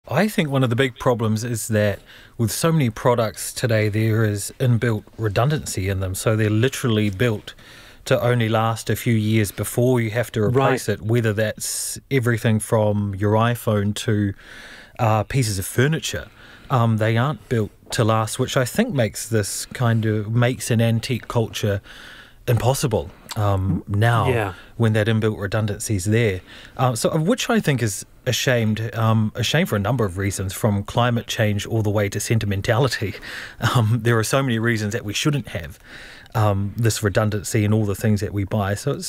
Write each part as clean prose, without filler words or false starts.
I think one of the big problems is that with so many products today, there is inbuilt redundancy in them. So they're literally built to only last a few years before you have to replace it, whether that's everything from your iPhone to pieces of furniture. They aren't built to last, which I think makes an antique culture impossible now when that inbuilt redundancy is there. Which I think is a shame for a number of reasons, from climate change all the way to sentimentality. There are so many reasons that we shouldn't have this redundancy in all the things that we buy. So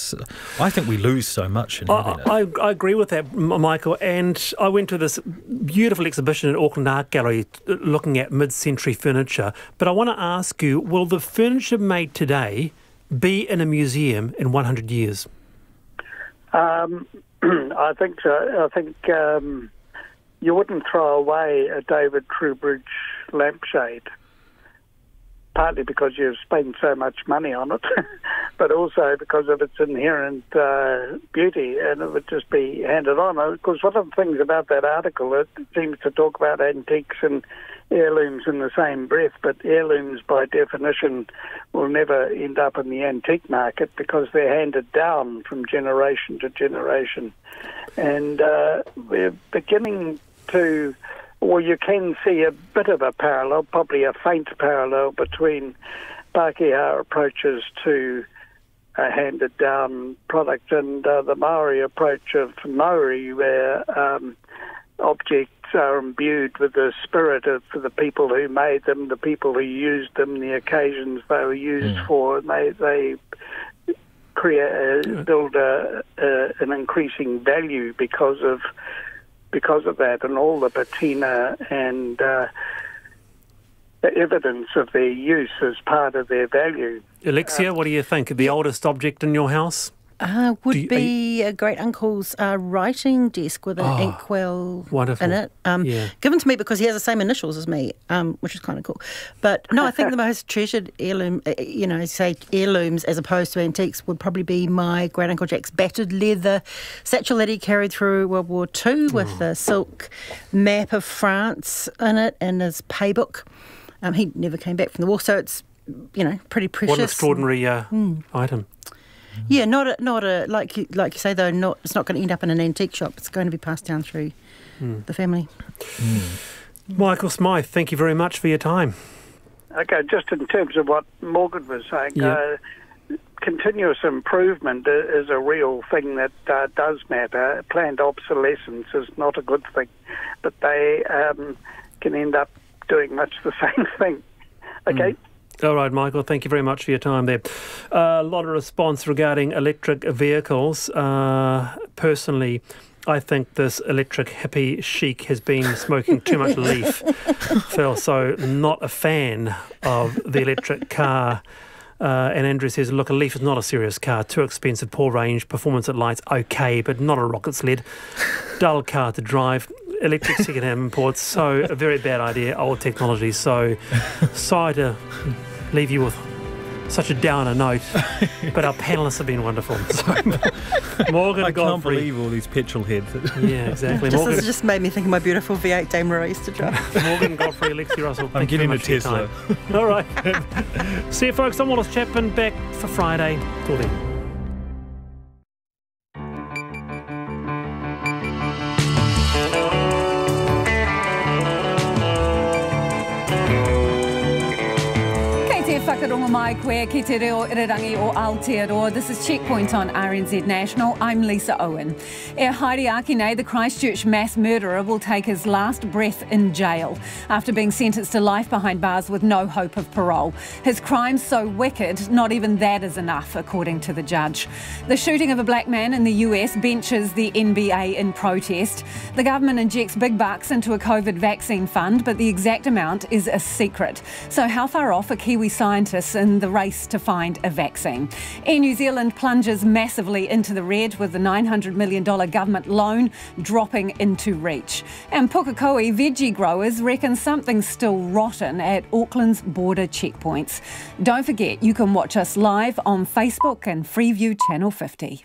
I think we lose so much in having it. I agree with that, Michael. And I went to this beautiful exhibition at Auckland Art Gallery looking at mid-century furniture. But I want to ask you, will the furniture made today be in a museum in 100 years? I think so. I think you wouldn't throw away a David Trowbridge lampshade, partly because you've spent so much money on it, but also because of its inherent beauty, and it would just be handed on. Of course, one of the things about that article, it seems to talk about antiques and heirlooms in the same breath, but heirlooms by definition will never end up in the antique market because they're handed down from generation to generation. And we're beginning to, or you can see a bit of a parallel, probably a faint parallel between Pākehā approaches to a handed down product and the Maori approach of Maori, where objects are imbued with the spirit of the people who made them, the people who used them, the occasions they were used for, and they build an increasing value because of that, and all the patina and the evidence of their use as part of their value. Alexia, what do you think? The oldest object in your house? Would be a great uncle's writing desk with an inkwell in it. Given to me because he has the same initials as me, which is kind of cool. But no, I think the most treasured heirloom, say heirlooms as opposed to antiques, would probably be my great uncle Jack's battered leather satchel that he carried through World War II with a silk map of France in it and his pay book. He never came back from the war, so it's pretty precious. What an extraordinary item. Yeah, not a like you say though. It's not going to end up in an antique shop. It's going to be passed down through the family. Michael Smythe, thank you very much for your time. Okay, just in terms of what Morgan was saying, continuous improvement is a real thing that does matter. Planned obsolescence is not a good thing, but they can end up doing much the same thing. Okay. All right, Michael, thank you very much for your time there. A lot of response regarding electric vehicles. Personally, I think this electric hippie chic has been smoking too much leaf. So not a fan of the electric car. And Andrew says, look, a Leaf is not a serious car. Too expensive, poor range, performance at lights, okay, but not a rocket sled. Dull car to drive. Electric second-hand imports, so a very bad idea, old technology. So sorry to leave you with such a downer note, but our panellists have been wonderful. So, Morgan I Godfrey. can't believe all these petrol heads. Yeah, exactly. This has just made me think of my beautiful V8 Daimler I used to drive. Morgan Godfrey, Alexi Russell, I'm thank you very getting a much for your Tesla. time. All right. See you, folks. I'm Wallace Chapman, back for Friday. Till then. Whakarongo mai koe ki te reo irirangi o Aotearoa. This is Checkpoint on RNZ National. I'm Lisa Owen. E Haere Akine, the Christchurch mass murderer, will take his last breath in jail after being sentenced to life behind bars with no hope of parole. His crime's so wicked, not even that is enough, according to the judge. The shooting of a black man in the US benches the NBA in protest. The government injects big bucks into a COVID vaccine fund, but the exact amount is a secret. So how far off are Kiwi scientists in the race to find a vaccine? Air New Zealand plunges massively into the red with the $900 million government loan dropping into reach. And Pukekohe veggie growers reckon something's still rotten at Auckland's border checkpoints. Don't forget, you can watch us live on Facebook and Freeview Channel 50.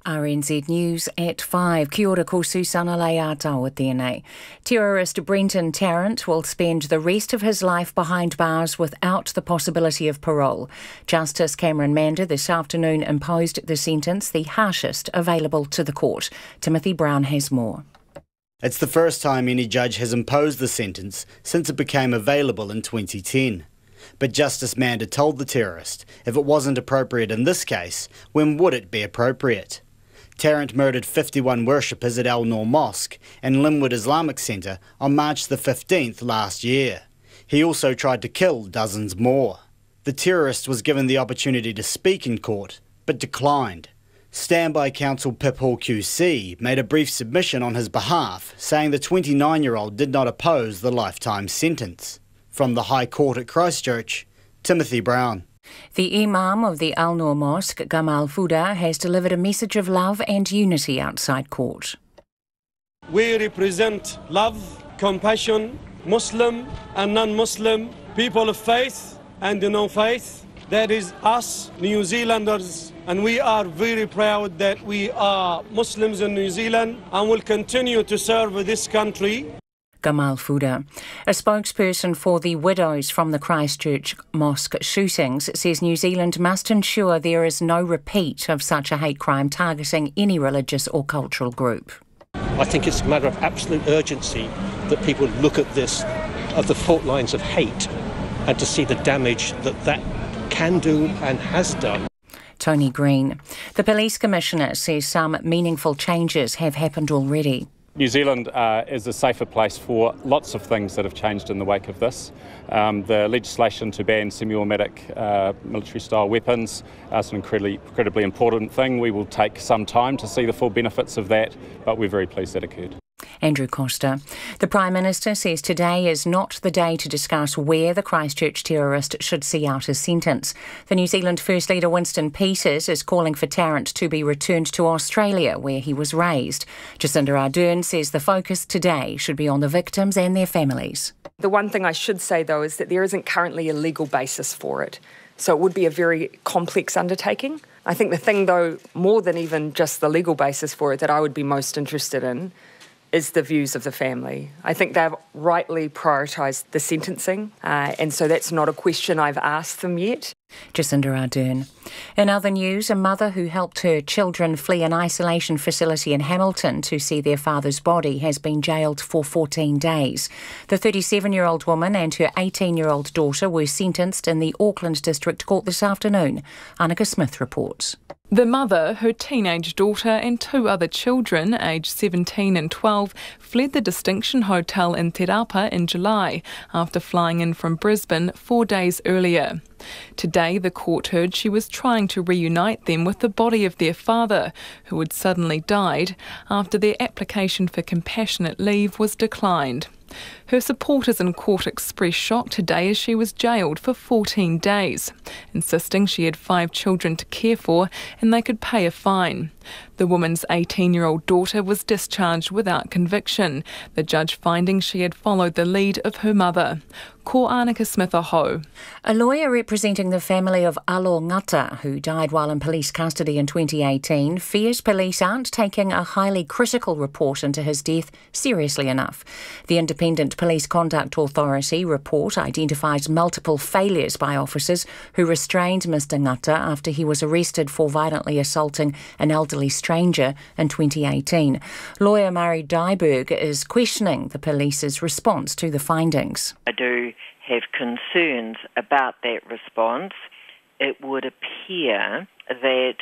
RNZ News at 5. Kia ora ko Susana Leatao tēnei. Terrorist Brenton Tarrant will spend the rest of his life behind bars without the possibility of parole. Justice Cameron Mander this afternoon imposed the sentence, the harshest available to the court. Timothy Brown has more. It's the first time any judge has imposed the sentence since it became available in 2010. But Justice Mander told the terrorist if it wasn't appropriate in this case, when would it be appropriate? Tarrant murdered 51 worshippers at Al Noor Mosque and Linwood Islamic Centre on March the 15th last year. He also tried to kill dozens more. The terrorist was given the opportunity to speak in court, but declined. Standby counsel Pip Hall QC made a brief submission on his behalf, saying the 29-year-old did not oppose the lifetime sentence. From the High Court at Christchurch, Timothy Brown. The Imam of the Al Noor Mosque, Gamal Fuda, has delivered a message of love and unity outside court. We represent love, compassion, Muslim and non-Muslim, people of faith and no-faith. That is us, New Zealanders, and we are very proud that we are Muslims in New Zealand and will continue to serve this country. Gamal Fuda. A spokesperson for the widows from the Christchurch mosque shootings says New Zealand must ensure there is no repeat of such a hate crime targeting any religious or cultural group. I think it's a matter of absolute urgency that people look at this, at the fault lines of hate, and to see the damage that can do and has done. Tony Green. The Police Commissioner says some meaningful changes have happened already. New Zealand is a safer place for lots of things that have changed in the wake of this. The legislation to ban semi-automatic military-style weapons is an incredibly important thing. We will take some time to see the full benefits of that, but we're very pleased that occurred. Andrew Costa. The Prime Minister says today is not the day to discuss where the Christchurch terrorist should see out his sentence. The New Zealand First Leader Winston Peters is calling for Tarrant to be returned to Australia, where he was raised. Jacinda Ardern says the focus today should be on the victims and their families. The one thing I should say, though, is that there isn't currently a legal basis for it. So it would be a very complex undertaking. I think the thing, though, more than even just the legal basis for it, that I would be most interested in is the views of the family. I think they've rightly prioritised the sentencing, and so that's not a question I've asked them yet. Jacinda Ardern. In other news, a mother who helped her children flee an isolation facility in Hamilton to see their father's body has been jailed for 14 days. The 37-year-old woman and her 18-year-old daughter were sentenced in the Auckland District Court this afternoon. Annika Smith reports. The mother, her teenage daughter and two other children, aged 17 and 12, fled the Distinction Hotel in Te Rapa in July after flying in from Brisbane 4 days earlier. Today, the court heard she was trying to reunite them with the body of their father, who had suddenly died after their application for compassionate leave was declined. Her supporters in court expressed shock today as she was jailed for 14 days, insisting she had 5 children to care for and they could pay a fine. The woman's 18-year-old daughter was discharged without conviction, the judge finding she had followed the lead of her mother. Ko Annika Smith aho. A lawyer representing the family of Alo Ngata, who died while in police custody in 2018, fears police aren't taking a highly critical report into his death seriously enough. The Independent Police Conduct Authority report identifies multiple failures by officers who restrained Mr Ngata after he was arrested for violently assaulting an elderly stranger in 2018. Lawyer Murray Dyberg is questioning the police's response to the findings. I do have concerns about that response. It would appear that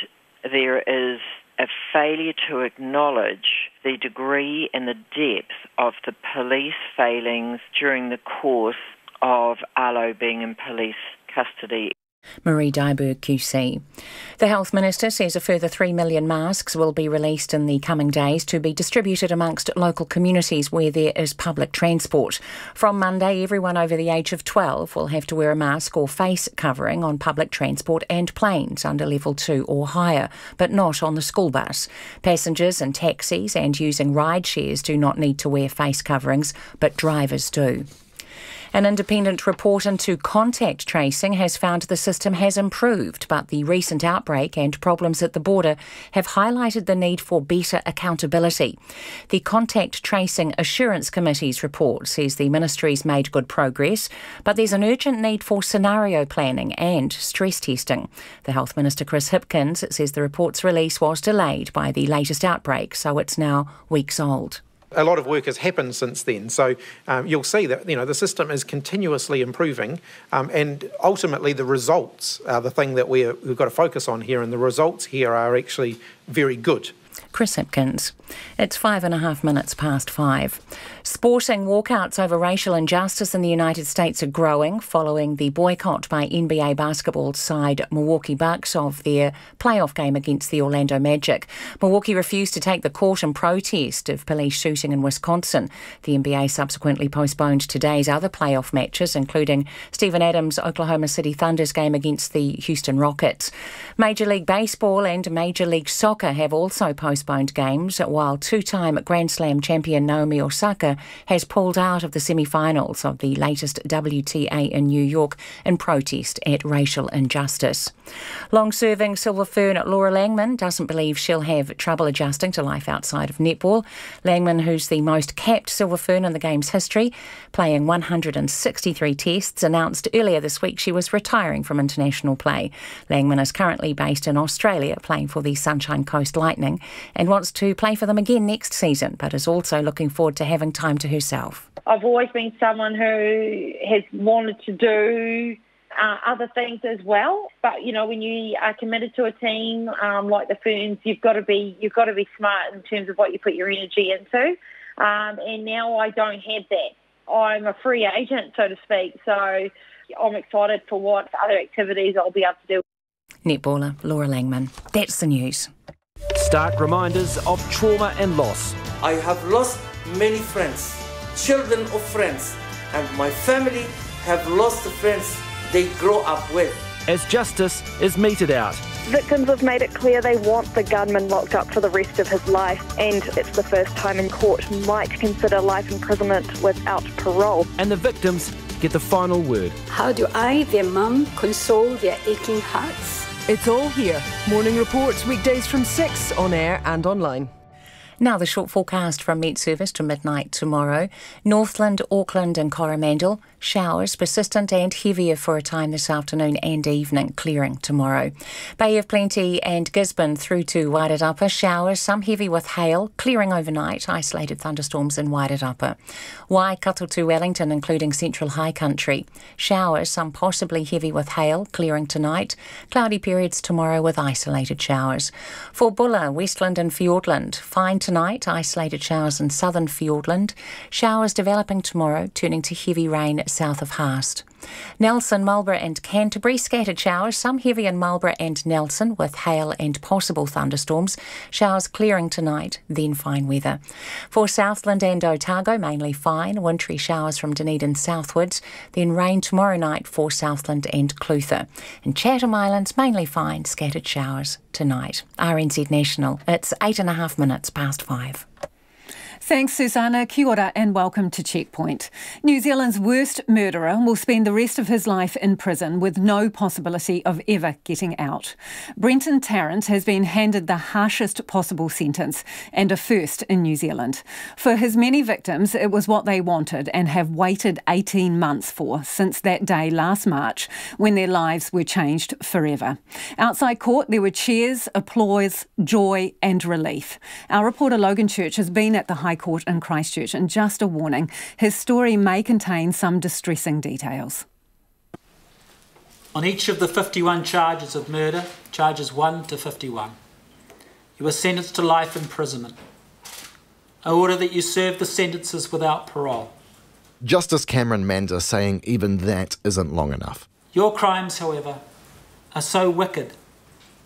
there is a failure to acknowledge the degree and the depth of the police failings during the course of Alo being in police custody. Marie Dyberg QC. The Health Minister says a further 3 million masks will be released in the coming days to be distributed amongst local communities where there is public transport. From Monday, everyone over the age of 12 will have to wear a mask or face covering on public transport and planes under level 2 or higher, but not on the school bus. Passengers in taxis and using ride shares do not need to wear face coverings, but drivers do. An independent report into contact tracing has found the system has improved, but the recent outbreak and problems at the border have highlighted the need for better accountability. The Contact Tracing Assurance Committee's report says the ministry's made good progress, but there's an urgent need for scenario planning and stress testing. The Health Minister Chris Hipkins says the report's release was delayed by the latest outbreak, so it's now weeks old. A lot of work has happened since then, so you'll see that the system is continuously improving, and ultimately the results are the thing that we've got to focus on here, and the results here are actually very good. Chris Hipkins. It's 5.5 minutes past 5. Sporting walkouts over racial injustice in the United States are growing following the boycott by NBA basketball side Milwaukee Bucks of their playoff game against the Orlando Magic. Milwaukee refused to take the court in protest of police shooting in Wisconsin. The NBA subsequently postponed today's other playoff matches, including Steven Adams' Oklahoma City Thunder's game against the Houston Rockets. Major League Baseball and Major League Soccer have also postponed games, while two-time Grand Slam champion Naomi Osaka has pulled out of the semi-finals of the latest WTA in New York in protest at racial injustice. Long-serving Silver Fern Laura Langman doesn't believe she'll have trouble adjusting to life outside of netball. Langman, who's the most capped Silver Fern in the game's history, playing 163 tests, announced earlier this week she was retiring from international play. Langman is currently based in Australia, playing for the Sunshine Coast Lightning, and wants to play for them again next season, but is also looking forward to having time to herself. I've always been someone who has wanted to do other things as well, but when you are committed to a team like the Ferns, you've got to be smart in terms of what you put your energy into. And now I don't have that. I'm a free agent, so to speak. So I'm excited for what other activities I'll be able to do. Netballer Laura Langman. That's the news. Stark reminders of trauma and loss. I have lost many friends, children of friends, and my family have lost the friends they grow up with. As justice is meted out. Victims have made it clear they want the gunman locked up for the rest of his life, and it's the first time in court might consider life imprisonment without parole. And the victims get the final word. How do I, their mum, console their aching hearts? It's all here. Morning reports weekdays from 6 on air and online. Now the short forecast from Met Service to midnight tomorrow. Northland, Auckland and Coromandel. Showers, persistent and heavier for a time this afternoon and evening, clearing tomorrow. Bay of Plenty and Gisborne through to Wairarapa. Showers, some heavy with hail, clearing overnight. Isolated thunderstorms in Wairarapa. Waikato to Wellington, including central high country. Showers, some possibly heavy with hail, clearing tonight. Cloudy periods tomorrow with isolated showers. For Bulla, Westland and Fiordland, fine tonight, isolated showers in southern Fiordland. Showers developing tomorrow, turning to heavy rain south of Haast. Nelson, Marlborough and Canterbury, scattered showers, some heavy in Marlborough and Nelson with hail and possible thunderstorms. Showers clearing tonight, then fine weather. For Southland and Otago, mainly fine, wintry showers from Dunedin southwards, then rain tomorrow night for Southland and Clutha. In Chatham Islands, mainly fine, scattered showers tonight. RNZ National, it's 8.5 minutes past 5. Thanks, Susanna. Kia ora and welcome to Checkpoint. New Zealand's worst murderer will spend the rest of his life in prison with no possibility of ever getting out. Brenton Tarrant has been handed the harshest possible sentence and a first in New Zealand. For his many victims, it was what they wanted and have waited 18 months for since that day last March when their lives were changed forever. Outside court, there were cheers, applause, joy and relief. Our reporter Logan Church has been at the High Court in Christchurch, and just a warning, his story may contain some distressing details. On each of the 51 charges of murder, charges 1 to 51, you are sentenced to life imprisonment. I order that you serve the sentences without parole. Justice Cameron Manda saying even that isn't long enough. Your crimes, however, are so wicked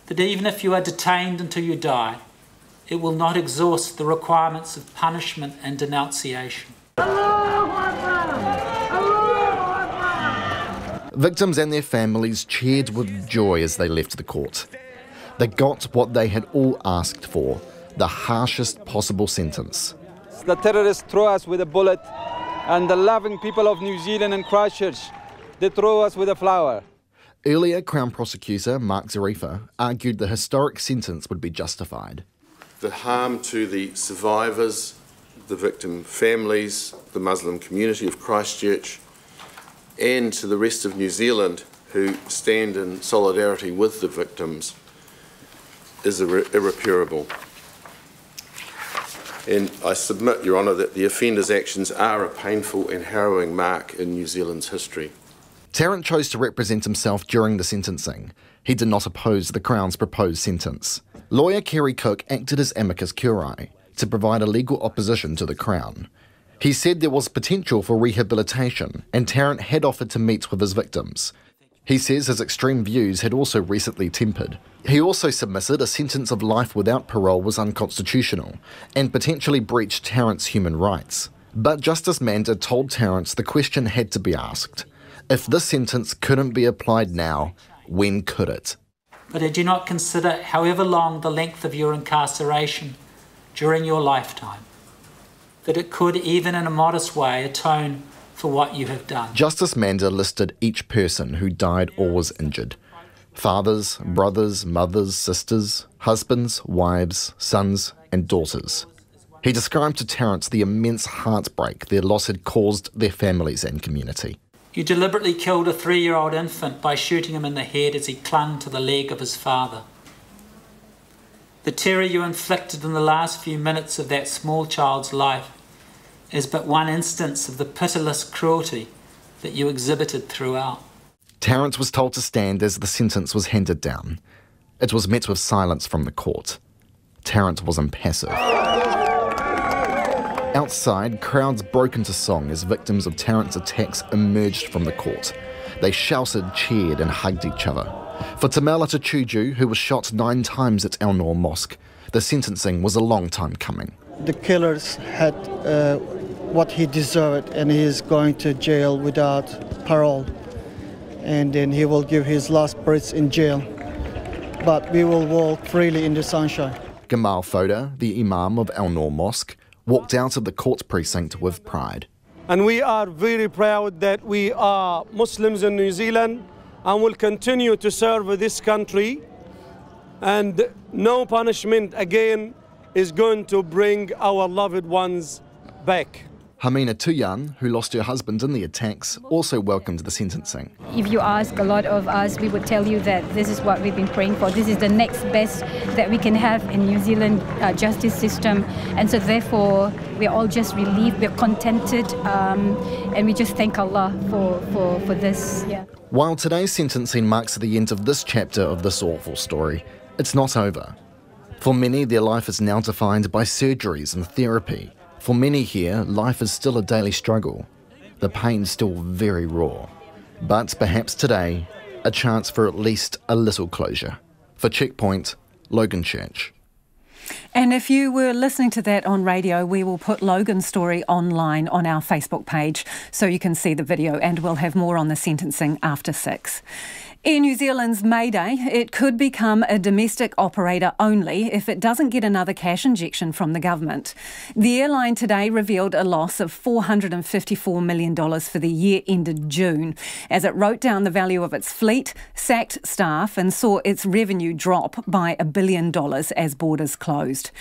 that even if you are detained until you die, it will not exhaust the requirements of punishment and denunciation. Victims and their families cheered with joy as they left the court. They got what they had all asked for, the harshest possible sentence. The terrorists threw us with a bullet and the loving people of New Zealand and Christchurch. They throw us with a flower. Earlier, Crown Prosecutor Mark Zarifa argued the historic sentence would be justified. The harm to the survivors, the victim families, the Muslim community of Christchurch, and to the rest of New Zealand who stand in solidarity with the victims is irreparable. And I submit, Your Honour, that the offender's actions are a painful and harrowing mark in New Zealand's history. Tarrant chose to represent himself during the sentencing. He did not oppose the Crown's proposed sentence. Lawyer Kerry Cook acted as amicus curiae to provide a legal opposition to the Crown. He said there was potential for rehabilitation, and Tarrant had offered to meet with his victims. He says his extreme views had also recently tempered. He also submitted a sentence of life without parole was unconstitutional and potentially breached Tarrant's human rights. But Justice Mander told Tarrant the question had to be asked. If this sentence couldn't be applied now, when could it? But did you not consider, however long the length of your incarceration during your lifetime, that it could, even in a modest way, atone for what you have done? Justice Mander listed each person who died or was injured. Fathers, brothers, mothers, sisters, husbands, wives, sons and daughters. He described to Tarrant the immense heartbreak their loss had caused their families and community. You deliberately killed a 3-year-old infant by shooting him in the head as he clung to the leg of his father. The terror you inflicted in the last few minutes of that small child's life is but one instance of the pitiless cruelty that you exhibited throughout. Tarrant was told to stand as the sentence was handed down. It was met with silence from the court. Tarrant was impassive. Outside, crowds broke into song as victims of Tarrant's attacks emerged from the court. They shouted, cheered and hugged each other. For Tamela Tuchuju, who was shot 9 times at Al Noor Mosque, the sentencing was a long time coming. The killers had what he deserved, and he is going to jail without parole. And then he will give his last breaths in jail. But we will walk freely in the sunshine. Gamal Foda, the Imam of Al Noor Mosque, walked out of the court precinct with pride. And we are very proud that we are Muslims in New Zealand and will continue to serve this country. And no punishment again is going to bring our loved ones back. Hamina Tuyan, who lost her husband in the attacks, also welcomed the sentencing. If you ask a lot of us, we would tell you that this is what we've been praying for. This is the next best that we can have in New Zealand justice system. And so therefore, we're all just relieved, we're contented, and we just thank Allah for this. Yeah. While today's sentencing marks the end of this chapter of this awful story, it's not over. For many, their life is now defined by surgeries and therapy. For many here, life is still a daily struggle. The pain's still very raw. But perhaps today, a chance for at least a little closure. For Checkpoint, Logan Church. And if you were listening to that on radio, we will put Logan's story online on our Facebook page so you can see the video, and we'll have more on the sentencing after 6. Air New Zealand's Mayday, it could become a domestic operator only if it doesn't get another cash injection from the government. The airline today revealed a loss of $454 million for the year ended June, as it wrote down the value of its fleet, sacked staff and saw its revenue drop by $1 billion as borders closed.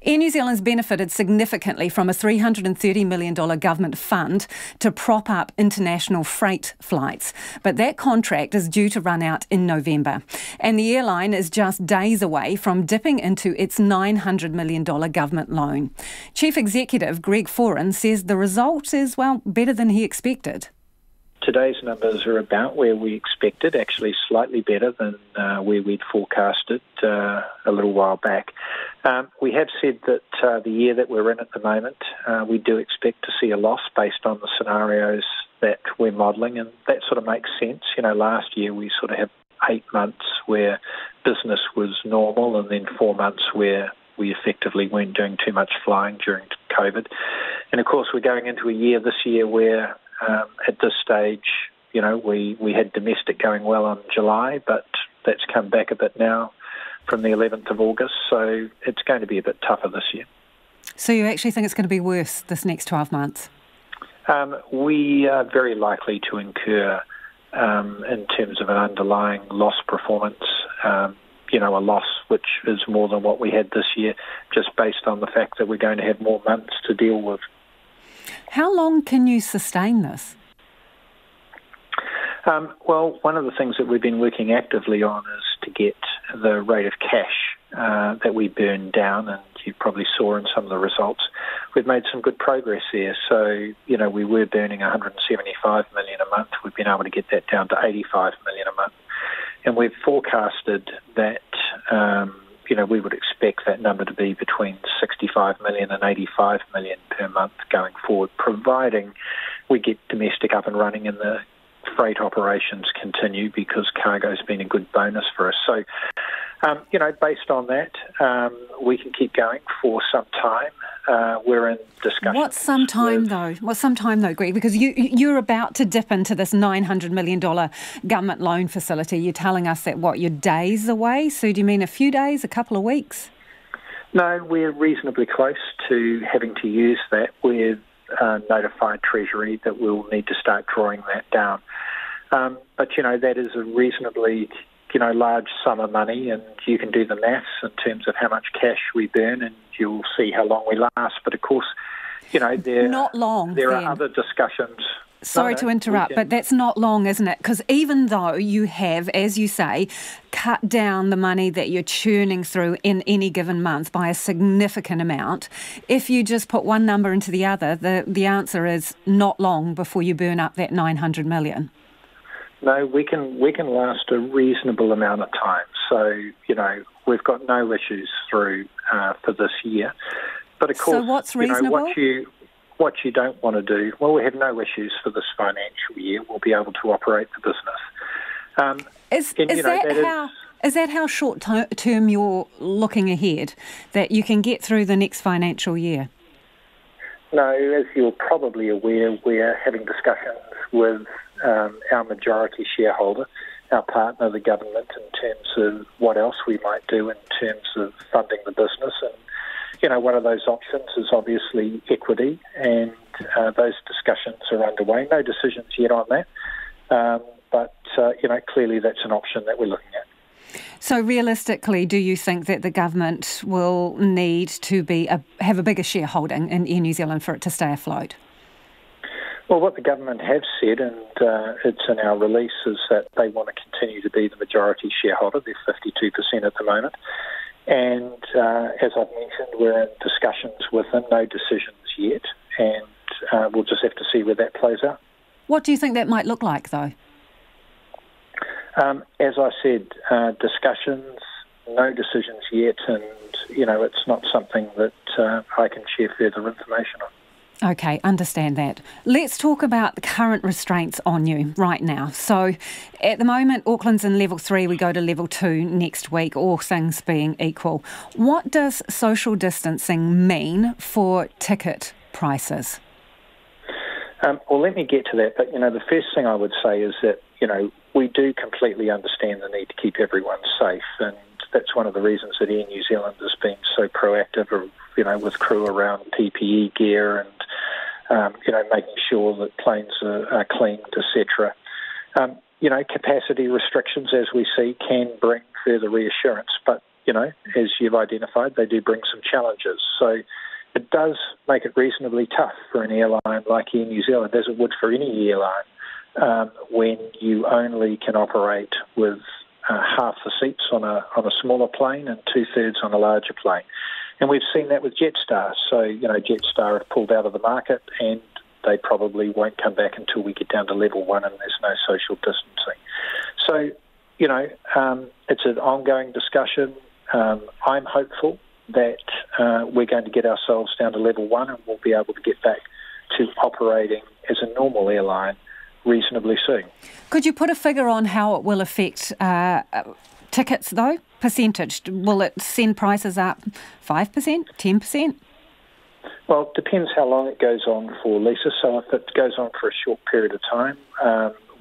Air New Zealand's benefited significantly from a $330 million government fund to prop up international freight flights, but that contract is due to run out in November. And the airline is just days away from dipping into its $900 million government loan. Chief Executive Greg Foran says the result is, well, better than he expected. Today's numbers are about where we expected, actually slightly better than where we'd forecasted a little while back. We have said that the year that we're in at the moment, we do expect to see a loss based on the scenarios that we're modelling, and that sort of makes sense. You know, last year we sort of had 8 months where business was normal, and then 4 months where we effectively weren't doing too much flying during COVID. And of course we're going into a year this year where at this stage, you know, we had domestic going well in July, but that's come back a bit now from the 11th of August, so it's going to be a bit tougher this year. So you actually think it's going to be worse this next 12 months? We are very likely to incur, in terms of an underlying loss performance, a loss which is more than what we had this year, just based on the fact that we're going to have more months to deal with. How long can you sustain this? Well, one of the things that we've been working actively on is to get the rate of cash that we burn down, and you probably saw in some of the results, we've made some good progress there. So, we were burning 175 million a month. We've been able to get that down to 85 million a month. And we've forecasted that, we would expect that number to be between 65 million and 85 million per month going forward, providing we get domestic up and running and the freight operations continue, because cargo's been a good bonus for us. So, based on that, we can keep going for some time. We're in discussion. What's some time though, Greg? Because you're about to dip into this $900 million government loan facility. You're telling us that, you're days away? So do you mean a few days, a couple of weeks? No, we're reasonably close to having to use that. We've notified Treasury that we'll need to start drawing that down. But, that is a reasonably, large sum of money, and you can do the maths in terms of how much cash we burn, and you'll see how long we last. But, of course, not long, there are other discussions. Sorry to interrupt, but that's not long, isn't it? Because even though you have, as you say, cut down the money that you're churning through in any given month by a significant amount, if you just put one number into the other, the answer is not long before you burn up that 900 million. No, we can last a reasonable amount of time. So, we've got no issues through for this year. But of course, so what's reasonable? What you don't want to do, well, we have no issues for this financial year. We'll be able to operate the business. Is that how short term you're looking ahead, that you can get through the next financial year? No, as you're probably aware, we're having discussions with our majority shareholder, our partner, the government, in terms of what else we might do in terms of funding the business. And, one of those options is obviously equity, and those discussions are underway. No decisions yet on that, but clearly that's an option that we're looking at. So realistically, do you think that the government will need to have a bigger shareholding in Air New Zealand for it to stay afloat? Well, what the government have said, and it's in our release, is that they want to continue to be the majority shareholder. They're 52% at the moment. And as I've mentioned, we're in discussions with them, no decisions yet, and we'll just have to see where that plays out. What do you think that might look like, though? As I said, discussions, no decisions yet, and, it's not something that I can share further information on. Okay, understand that. Let's talk about the current restraints on you right now. So at the moment, Auckland's in level 3, we go to level 2 next week, all things being equal. What does social distancing mean for ticket prices? Well, let me get to that. But, the first thing I would say is that, we do completely understand the need to keep everyone safe. And that's one of the reasons that Air New Zealand has been so proactive, with crew around PPE gear and, making sure that planes are cleaned, etc. Capacity restrictions, as we see, can bring further reassurance. But, as you've identified, they do bring some challenges. So it does make it reasonably tough for an airline like Air New Zealand, as it would for any airline, when you only can operate with half the seats on a smaller plane and 2/3 on a larger plane. And we've seen that with Jetstar. So, Jetstar have pulled out of the market, and they probably won't come back until we get down to level 1 and there's no social distancing. So, it's an ongoing discussion. I'm hopeful that we're going to get ourselves down to level 1 and we'll be able to get back to operating as a normal airline reasonably soon. Could you put a figure on how it will affect tickets, though? Percentage? Will it send prices up 5%, 10%? Well, it depends how long it goes on for, Lisa. So if it goes on for a short period of time,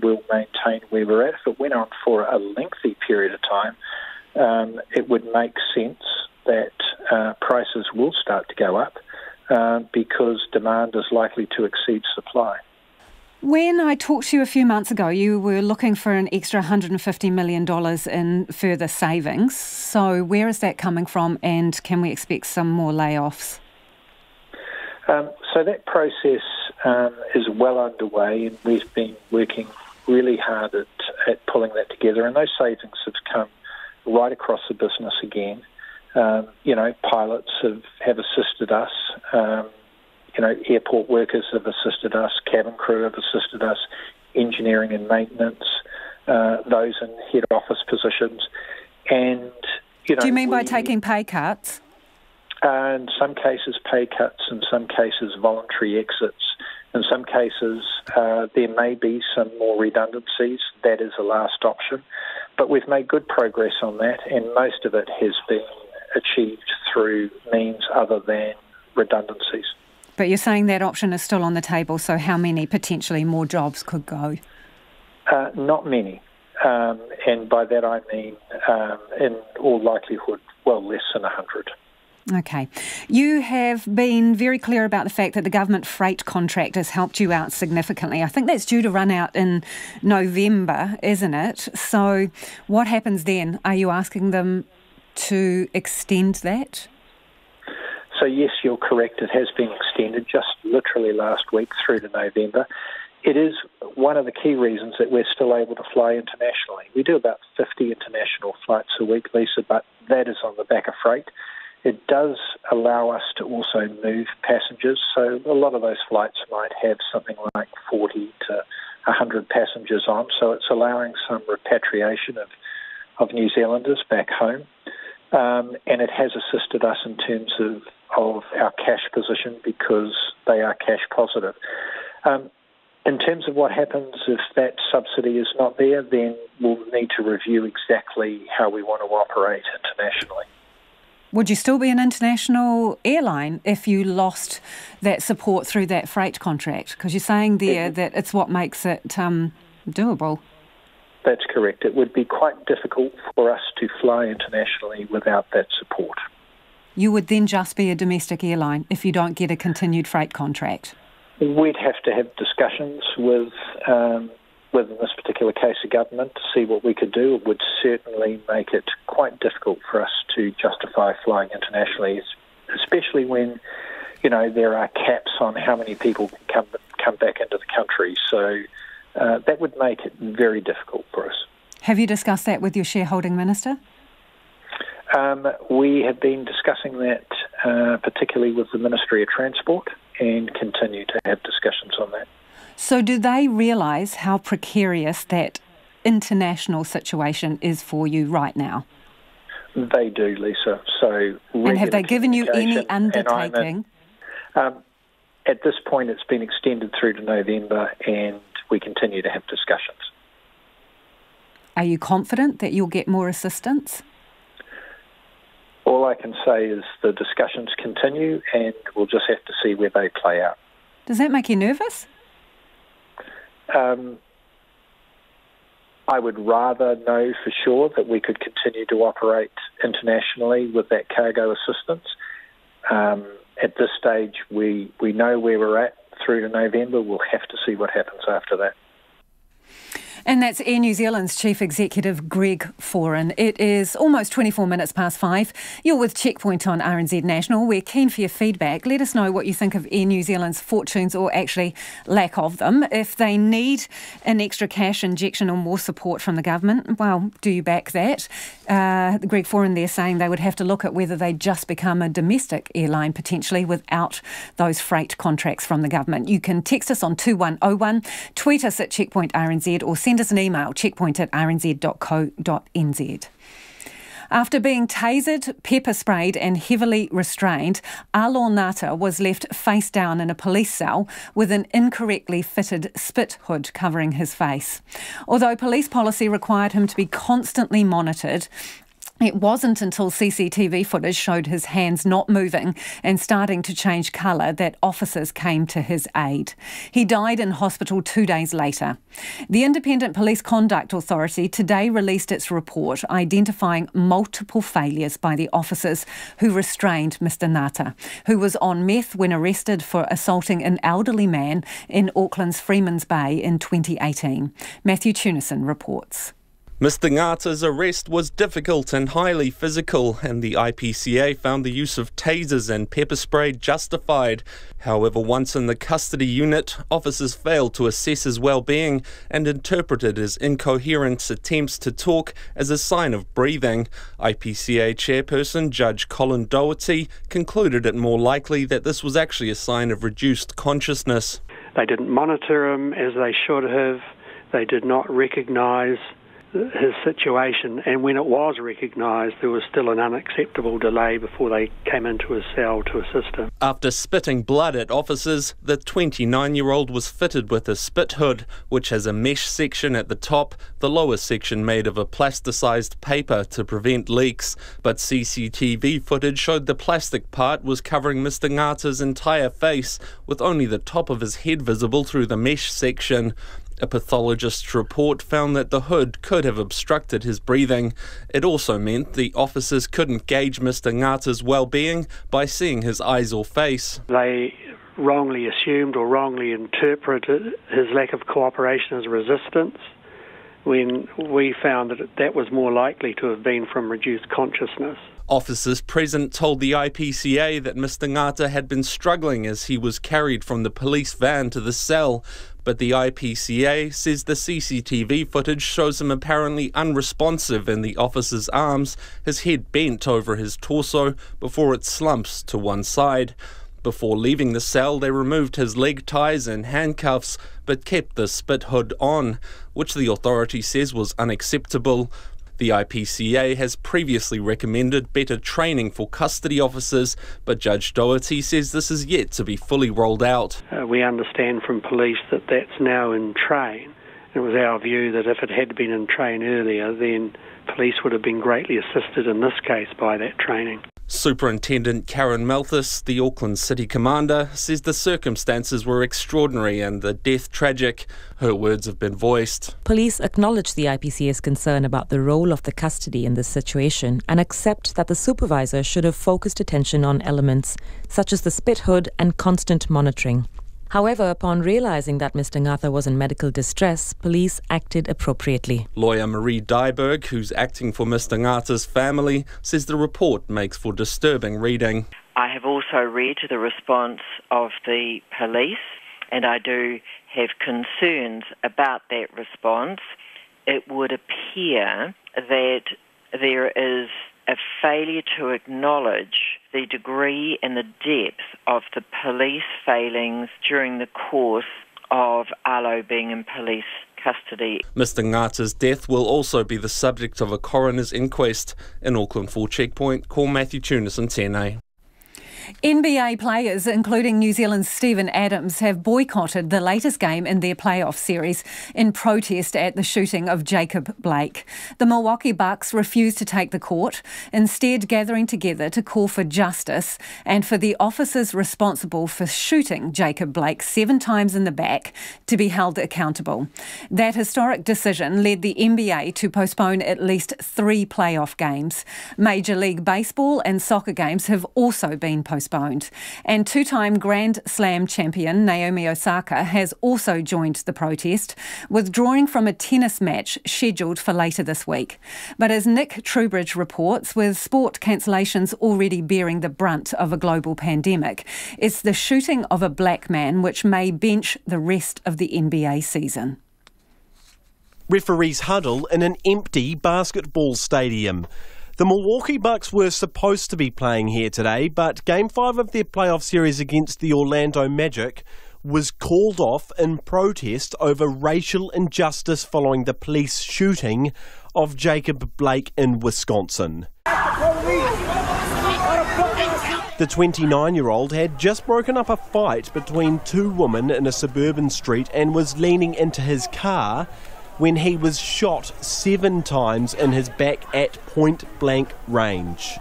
we'll maintain where we're at. If it went on for a lengthy period of time, it would make sense that prices will start to go up. because demand is likely to exceed supply. When I talked to you a few months ago, you were looking for an extra $150 million in further savings. So where is that coming from, and can we expect some more layoffs? So that process is well underway, and we've been working really hard at pulling that together, and those savings have come right across the business again. Pilots have assisted us. Airport workers have assisted us, cabin crew have assisted us, engineering and maintenance, those in head office positions. And, do you mean by taking pay cuts? In some cases, pay cuts, in some cases, voluntary exits. In some cases, there may be some more redundancies. That is a last option. But we've made good progress on that, and most of it has been achieved through means other than redundancies. But you're saying that option is still on the table, so how many potentially more jobs could go? Not many. And by that I mean, in all likelihood, less than 100. Okay. You have been very clear about the fact that the government freight contract has helped you out significantly. I think that's due to run out in November, isn't it? So what happens then? Are you asking them to extend that? So yes, you're correct. It has been extended just literally last week through to November. It is one of the key reasons that we're still able to fly internationally. We do about 50 international flights a week, Lisa, but that is on the back of freight. It does allow us to also move passengers. So a lot of those flights might have something like 40 to 100 passengers on. So it's allowing some repatriation of New Zealanders back home. And it has assisted us in terms of our cash position because they are cash positive. In terms of what happens if that subsidy is not there, then we'll need to review exactly how we want to operate internationally. Would you still be an international airline if you lost that support through that freight contract? Because you're saying there that it's what makes it doable. That's correct. It would be quite difficult for us to fly internationally without that support. You would then just be a domestic airline if you don't get a continued freight contract? We'd have to have discussions with in this particular case, the government to see what we could do. It would certainly make it quite difficult for us to justify flying internationally, especially when, there are caps on how many people can come back into the country. So that would make it very difficult for us. Have you discussed that with your shareholding minister? We have been discussing that particularly with the Ministry of Transport and continue to have discussions on that. So do they realise how precarious that international situation is for you right now? They do, Lisa. So, and have they given you any undertaking? At this point, it's been extended through to November and we continue to have discussions. Are you confident that you'll get more assistance? All I can say is the discussions continue and we'll just have to see where they play out. Does that make you nervous? I would rather know for sure that we could continue to operate internationally with that cargo assistance. At this stage, we know where we're at through to November. We'll have to see what happens after that. And that's Air New Zealand's Chief Executive Greg Foran. It is almost 24 minutes past 5. You're with Checkpoint on RNZ National. We're keen for your feedback. Let us know what you think of Air New Zealand's fortunes, or actually lack of them. If they need an extra cash injection or more support from the government, well, do you back that? Greg Foran there saying they would have to look at whether they just become a domestic airline potentially without those freight contracts from the government. You can text us on 2101, tweet us at Checkpoint RNZ, or send us an email, checkpoint@rnz.co.nz. After being tasered, pepper sprayed and heavily restrained, Alo Ngata was left face down in a police cell with an incorrectly fitted spit hood covering his face. Although police policy required him to be constantly monitored, It wasn't until CCTV footage showed his hands not moving and starting to change colour that officers came to his aid. He died in hospital 2 days later. The Independent Police Conduct Authority today released its report identifying multiple failures by the officers who restrained Mr Ngata, who was on meth when arrested for assaulting an elderly man in Auckland's Freeman's Bay in 2018. Matthew Tunison reports. Mr Ngata's arrest was difficult and highly physical, and the IPCA found the use of tasers and pepper spray justified. However, once in the custody unit, officers failed to assess his well-being and interpreted his incoherent attempts to talk as a sign of breathing. IPCA chairperson Judge Colin Doherty concluded it more likely that this was actually a sign of reduced consciousness. They didn't monitor him as they should have. They did not recognise his situation, and when it was recognised, there was still an unacceptable delay before they came into his cell to assist him. After spitting blood at officers, the 29-year-old was fitted with a spit hood, which has a mesh section at the top, the lower section made of a plasticised paper to prevent leaks. But CCTV footage showed the plastic part was covering Mr Ngata's entire face, with only the top of his head visible through the mesh section. A pathologist's report found that the hood could have obstructed his breathing. It also meant the officers couldn't gauge Mr Ngata's well-being by seeing his eyes or face. They wrongly assumed or wrongly interpreted his lack of cooperation as resistance, when we found that that was more likely to have been from reduced consciousness. Officers present told the IPCA that Mr Ngata had been struggling as he was carried from the police van to the cell, but the IPCA says the CCTV footage shows him apparently unresponsive in the officer's arms, his head bent over his torso before it slumps to one side. Before leaving the cell, they removed his leg ties and handcuffs, but kept the spit hood on, which the authority says was unacceptable. The IPCA has previously recommended better training for custody officers, but Judge Doherty says this is yet to be fully rolled out. We understand from police that that's now in train. It was our view that if it had been in train earlier, then police would have been greatly assisted in this case by that training. Superintendent Karen Malthus, the Auckland City Commander, says the circumstances were extraordinary and the death tragic. Her words have been voiced. Police acknowledge the IPCA's concern about the role of the custody in this situation and accept that the supervisor should have focused attention on elements such as the spit hood and constant monitoring. However, upon realising that Mr Ngata was in medical distress, police acted appropriately. Lawyer Marie Dyberg, who's acting for Mr Ngata's family, says the report makes for disturbing reading. I have also read the response of the police, and I do have concerns about that response. It would appear that there is a failure to acknowledge the degree and the depth of the police failings during the course of Alo being in police custody. Mr Ngata's death will also be the subject of a coroner's inquest. In Auckland for Checkpoint, call Matthew Tunison 10A. NBA players, including New Zealand's Steven Adams, have boycotted the latest game in their playoff series in protest at the shooting of Jacob Blake. The Milwaukee Bucks refused to take the court, instead gathering together to call for justice and for the officers responsible for shooting Jacob Blake 7 times in the back to be held accountable. That historic decision led the NBA to postpone at least 3 playoff games. Major League Baseball and soccer games have also been postponed. And 2-time Grand Slam champion Naomi Osaka has also joined the protest, withdrawing from a tennis match scheduled for later this week. But as Nick Trubridge reports, with sport cancellations already bearing the brunt of a global pandemic, it's the shooting of a black man which may bench the rest of the NBA season. Referees huddle in an empty basketball stadium. The Milwaukee Bucks were supposed to be playing here today, but Game 5 of their playoff series against the Orlando Magic was called off in protest over racial injustice following the police shooting of Jacob Blake in Wisconsin. The 29-year-old had just broken up a fight between 2 women in a suburban street and was leaning into his car when he was shot 7 times in his back at point-blank range.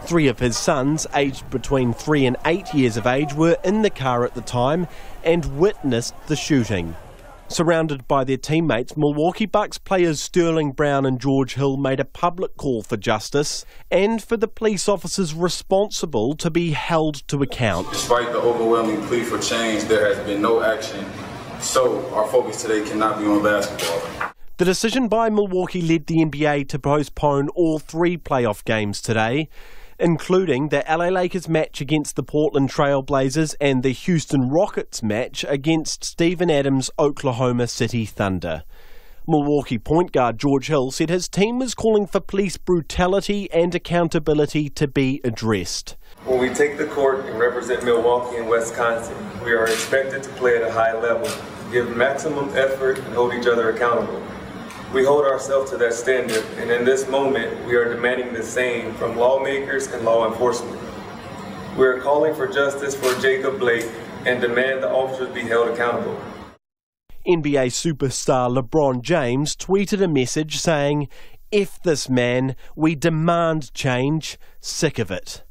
3 of his sons, aged between 3 and 8 years of age, were in the car at the time and witnessed the shooting. Surrounded by their teammates, Milwaukee Bucks players Sterling Brown and George Hill made a public call for justice and for the police officers responsible to be held to account. Despite the overwhelming plea for change, there has been no action, so our focus today cannot be on basketball. The decision by Milwaukee led the NBA to postpone all 3 playoff games today, including the LA Lakers match against the Portland Trail Blazers and the Houston Rockets match against Steven Adams' Oklahoma City Thunder. Milwaukee point guard George Hill said his team was calling for police brutality and accountability to be addressed. When we take the court and represent Milwaukee and Wisconsin, we are expected to play at a high level, give maximum effort, and hold each other accountable. We hold ourselves to that standard, and in this moment, we are demanding the same from lawmakers and law enforcement. We are calling for justice for Jacob Blake and demand the officers be held accountable. NBA superstar LeBron James tweeted a message saying, "F this man, we demand change, sick of it."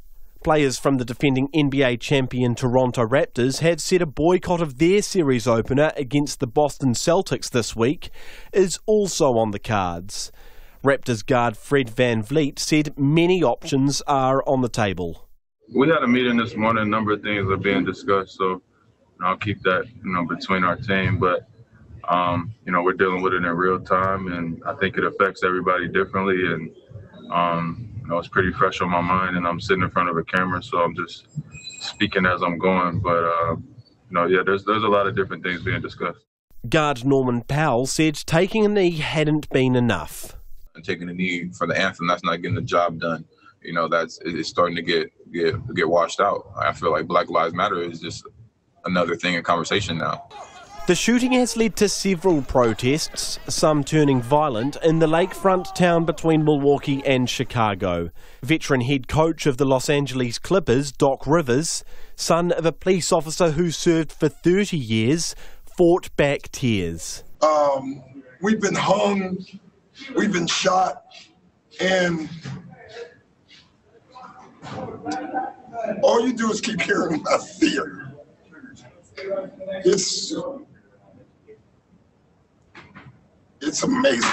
Players from the defending NBA champion Toronto Raptors had said a boycott of their series opener against the Boston Celtics this week is also on the cards. Raptors guard Fred VanVleet said many options are on the table. We had a meeting this morning, a number of things are being discussed, so I'll keep that between our team, but we're dealing with it in real time, and I think it affects everybody differently, and it's pretty fresh on my mind, and I'm sitting in front of a camera, so I'm just speaking as I'm going. But, there's a lot of different things being discussed. Guard Norman Powell said taking a knee hadn't been enough. And taking a knee for the anthem, that's not getting the job done. It's starting to get washed out. I feel like Black Lives Matter is just another thing in conversation now. The shooting has led to several protests, some turning violent, in the lakefront town between Milwaukee and Chicago. Veteran head coach of the Los Angeles Clippers, Doc Rivers, son of a police officer who served for 30 years, fought back tears. We've been hung, we've been shot, and all you do is keep hearing about fear. It's amazing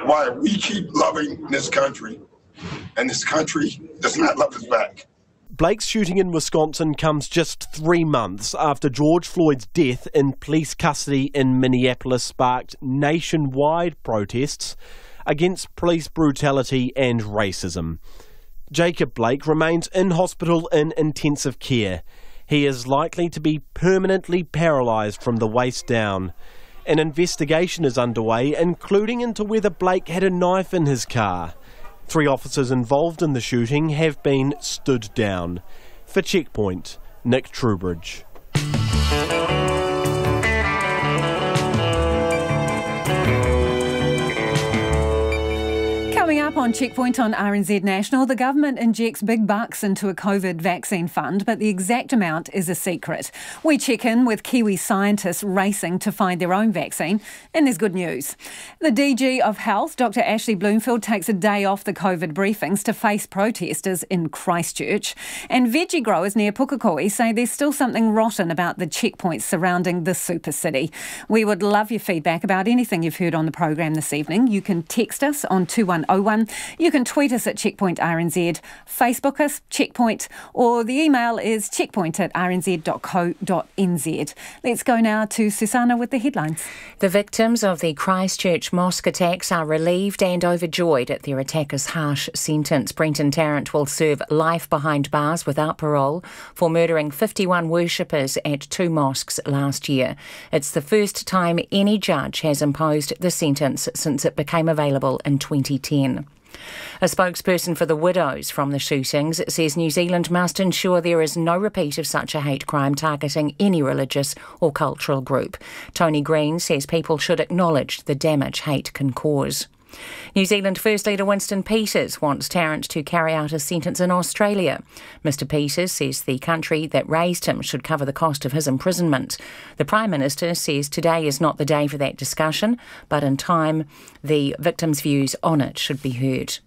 why we keep loving this country, and this country does not love us back. Blake's shooting in Wisconsin comes just 3 months after George Floyd's death in police custody in Minneapolis sparked nationwide protests against police brutality and racism. Jacob Blake remains in hospital in intensive care. He is likely to be permanently paralysed from the waist down. An investigation is underway, including into whether Blake had a knife in his car. 3 officers involved in the shooting have been stood down. For Checkpoint, Nick Trubridge. Coming up on Checkpoint on RNZ National, the government injects big bucks into a COVID vaccine fund, but the exact amount is a secret. We check in with Kiwi scientists racing to find their own vaccine, and there's good news. The DG of Health, Dr Ashley Bloomfield, takes a day off the COVID briefings to face protesters in Christchurch. And veggie growers near Pukekohe say there's still something rotten about the checkpoints surrounding the super city. We would love your feedback about anything you've heard on the program this evening. You can text us on 2101. You can tweet us at Checkpoint RNZ, Facebook us, Checkpoint, or the email is checkpoint@rnz.co.nz. Let's go now to Susanna with the headlines. The victims of the Christchurch mosque attacks are relieved and overjoyed at their attacker's harsh sentence. Brenton Tarrant will serve life behind bars without parole for murdering 51 worshippers at 2 mosques last year. It's the first time any judge has imposed the sentence since it became available in 2010. A spokesperson for the widows from the shootings says New Zealand must ensure there is no repeat of such a hate crime targeting any religious or cultural group. Tony Green says people should acknowledge the damage hate can cause. New Zealand First Leader Winston Peters wants Tarrant to carry out a sentence in Australia. Mr Peters says the country that raised him should cover the cost of his imprisonment. The Prime Minister says today is not the day for that discussion, but in time the victims' views on it should be heard.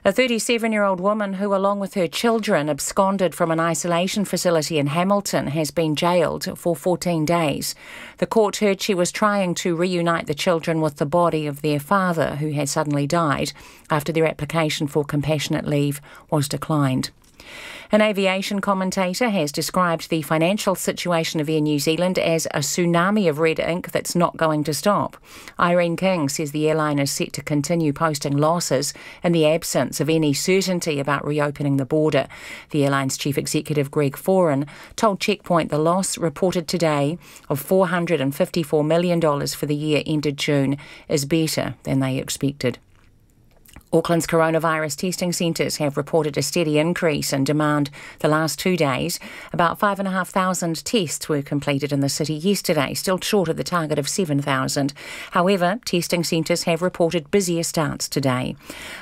A 37-year-old woman who, along with her children, absconded from an isolation facility in Hamilton has been jailed for 14 days. The court heard she was trying to reunite the children with the body of their father, who had suddenly died after their application for compassionate leave was declined. An aviation commentator has described the financial situation of Air New Zealand as a tsunami of red ink that's not going to stop. Irene King says the airline is set to continue posting losses in the absence of any certainty about reopening the border. The airline's chief executive, Greg Foran, told Checkpoint the loss reported today of $454 million for the year ended June is better than they expected. Auckland's coronavirus testing centres have reported a steady increase in demand the last 2 days. About 5,500 tests were completed in the city yesterday, still short of the target of 7,000. However, testing centres have reported busier starts today.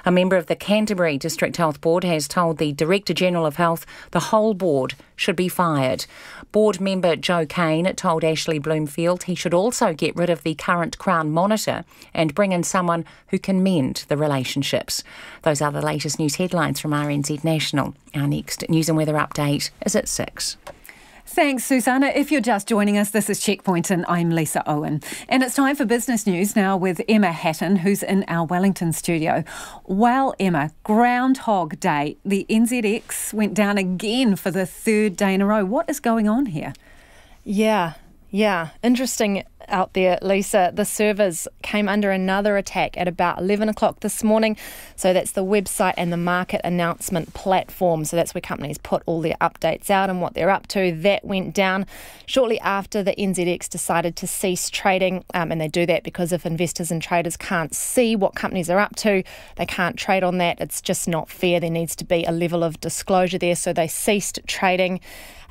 A member of the Canterbury District Health Board has told the Director General of Health the whole board should be fired. Board member Joe Kane told Ashley Bloomfield he should also get rid of the current Crown Monitor and bring in someone who can mend the relationships. Those are the latest news headlines from RNZ National. Our next news and weather update is at 6. Thanks, Susanna. If you're just joining us, this is Checkpoint and I'm Lisa Owen. And it's time for business news now with Emma Hatton, who's in our Wellington studio. Well, Emma, Groundhog Day. The NZX went down again for the third day in a row. What is going on here? Yeah. Interesting out there, Lisa. The servers came under another attack at about 11 o'clock this morning. So that's the website and the market announcement platform. So that's where companies put all their updates out and what they're up to. That went down shortly after the NZX decided to cease trading. And they do that because if investors and traders can't see what companies are up to, they can't trade on that. It's just not fair. There needs to be a level of disclosure there. So they ceased trading.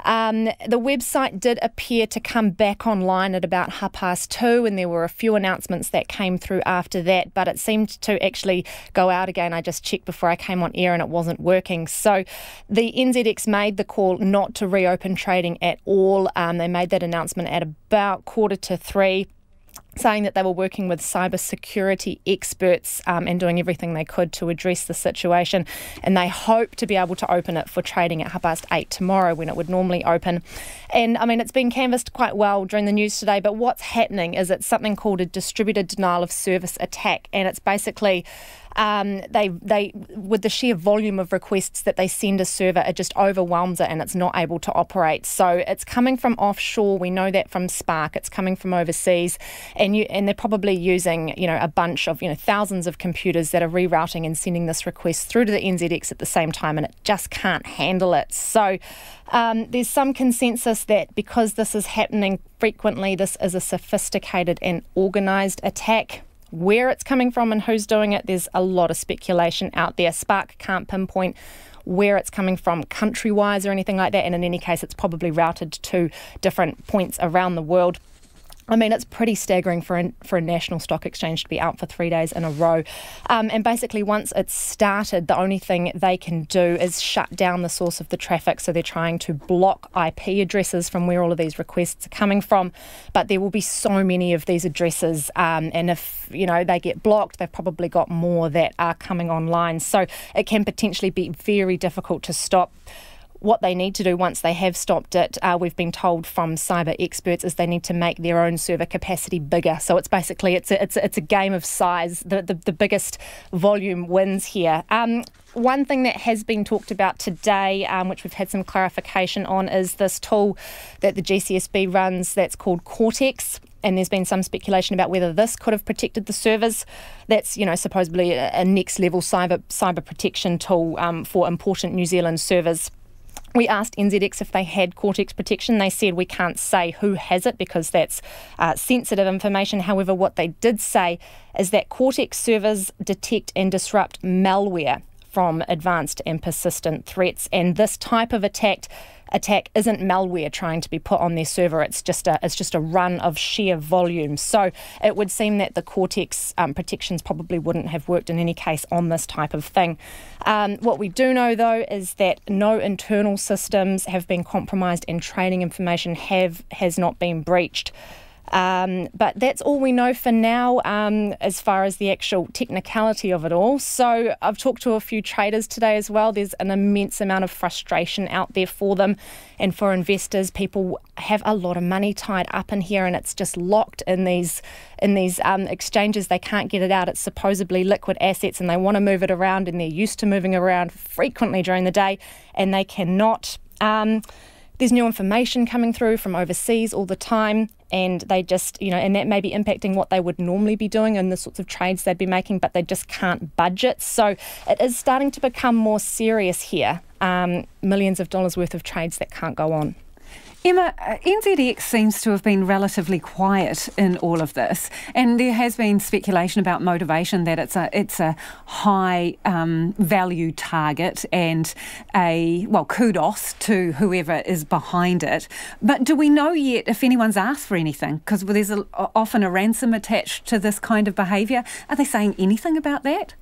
The website did appear to come back online at about 2:30, and there were a few announcements that came through after that, but it seemed to actually go out again. I just checked before I came on air and it wasn't working. So the NZX made the call not to reopen trading at all. They made that announcement at about 2:45. Saying that they were working with cybersecurity experts and doing everything they could to address the situation. And they hope to be able to open it for trading at 8:30 tomorrow when it would normally open. And I mean, it's been canvassed quite well during the news today, but what's happening is it's something called a distributed denial of service attack. And it's basically they with the sheer volume of requests that they send a server, it just overwhelms it and it's not able to operate. So it's coming from offshore. We know that from Spark. It's coming from overseas, and they're probably using a bunch of thousands of computers that are rerouting and sending this request through to the NZX at the same time, and it just can't handle it. So there's some consensus that because this is happening frequently, this is a sophisticated and organised attack. Where it's coming from and who's doing it, there's a lot of speculation out there. Spark can't pinpoint where it's coming from country-wise or anything like that, and in any case, it's probably routed to different points around the world. I mean, it's pretty staggering for a national stock exchange to be out for 3 days in a row. And basically, once it's started, the only thing they can do is shut down the source of the traffic. So they're trying to block IP addresses from where all of these requests are coming from. But there will be so many of these addresses. And if, they get blocked, they've probably got more that are coming online. So it can potentially be very difficult to stop. What they need to do once they have stopped it, we've been told from cyber experts, is they need to make their own server capacity bigger. So it's basically it's a game of size. The biggest volume wins here. One thing that has been talked about today, which we've had some clarification on, is this tool that the GCSB runs that's called Cortex. And there's been some speculation about whether this could have protected the servers. That's, supposedly a next level cyber protection tool for important New Zealand servers. We asked NZX if they had Cortex protection. They said we can't say who has it because that's sensitive information. However, what they did say is that Cortex servers detect and disrupt malware from advanced and persistent threats. And this type of attack isn't malware trying to be put on their server. It's just a run of sheer volume. So it would seem that the Cortex protections probably wouldn't have worked in any case on this type of thing. What we do know, though, is that no internal systems have been compromised and training information has not been breached. But that's all we know for now as far as the actual technicality of it all. So I've talked to a few traders today as well. There's an immense amount of frustration out there for them and for investors. People have a lot of money tied up in here and it's just locked in these exchanges. They can't get it out. It's supposedly liquid assets and they want to move it around and they're used to moving around frequently during the day and they cannot. There's new information coming through from overseas all the time and they just, and that may be impacting what they would normally be doing and the sorts of trades they'd be making, but they just can't budget. So it is starting to become more serious here. Millions of dollars worth of trades that can't go on. Emma, NZX seems to have been relatively quiet in all of this, and there has been speculation about motivation that it's a high value target and kudos to whoever is behind it. But do we know yet if anyone's asked for anything? Because there's often a ransom attached to this kind of behaviour. Are they saying anything about that?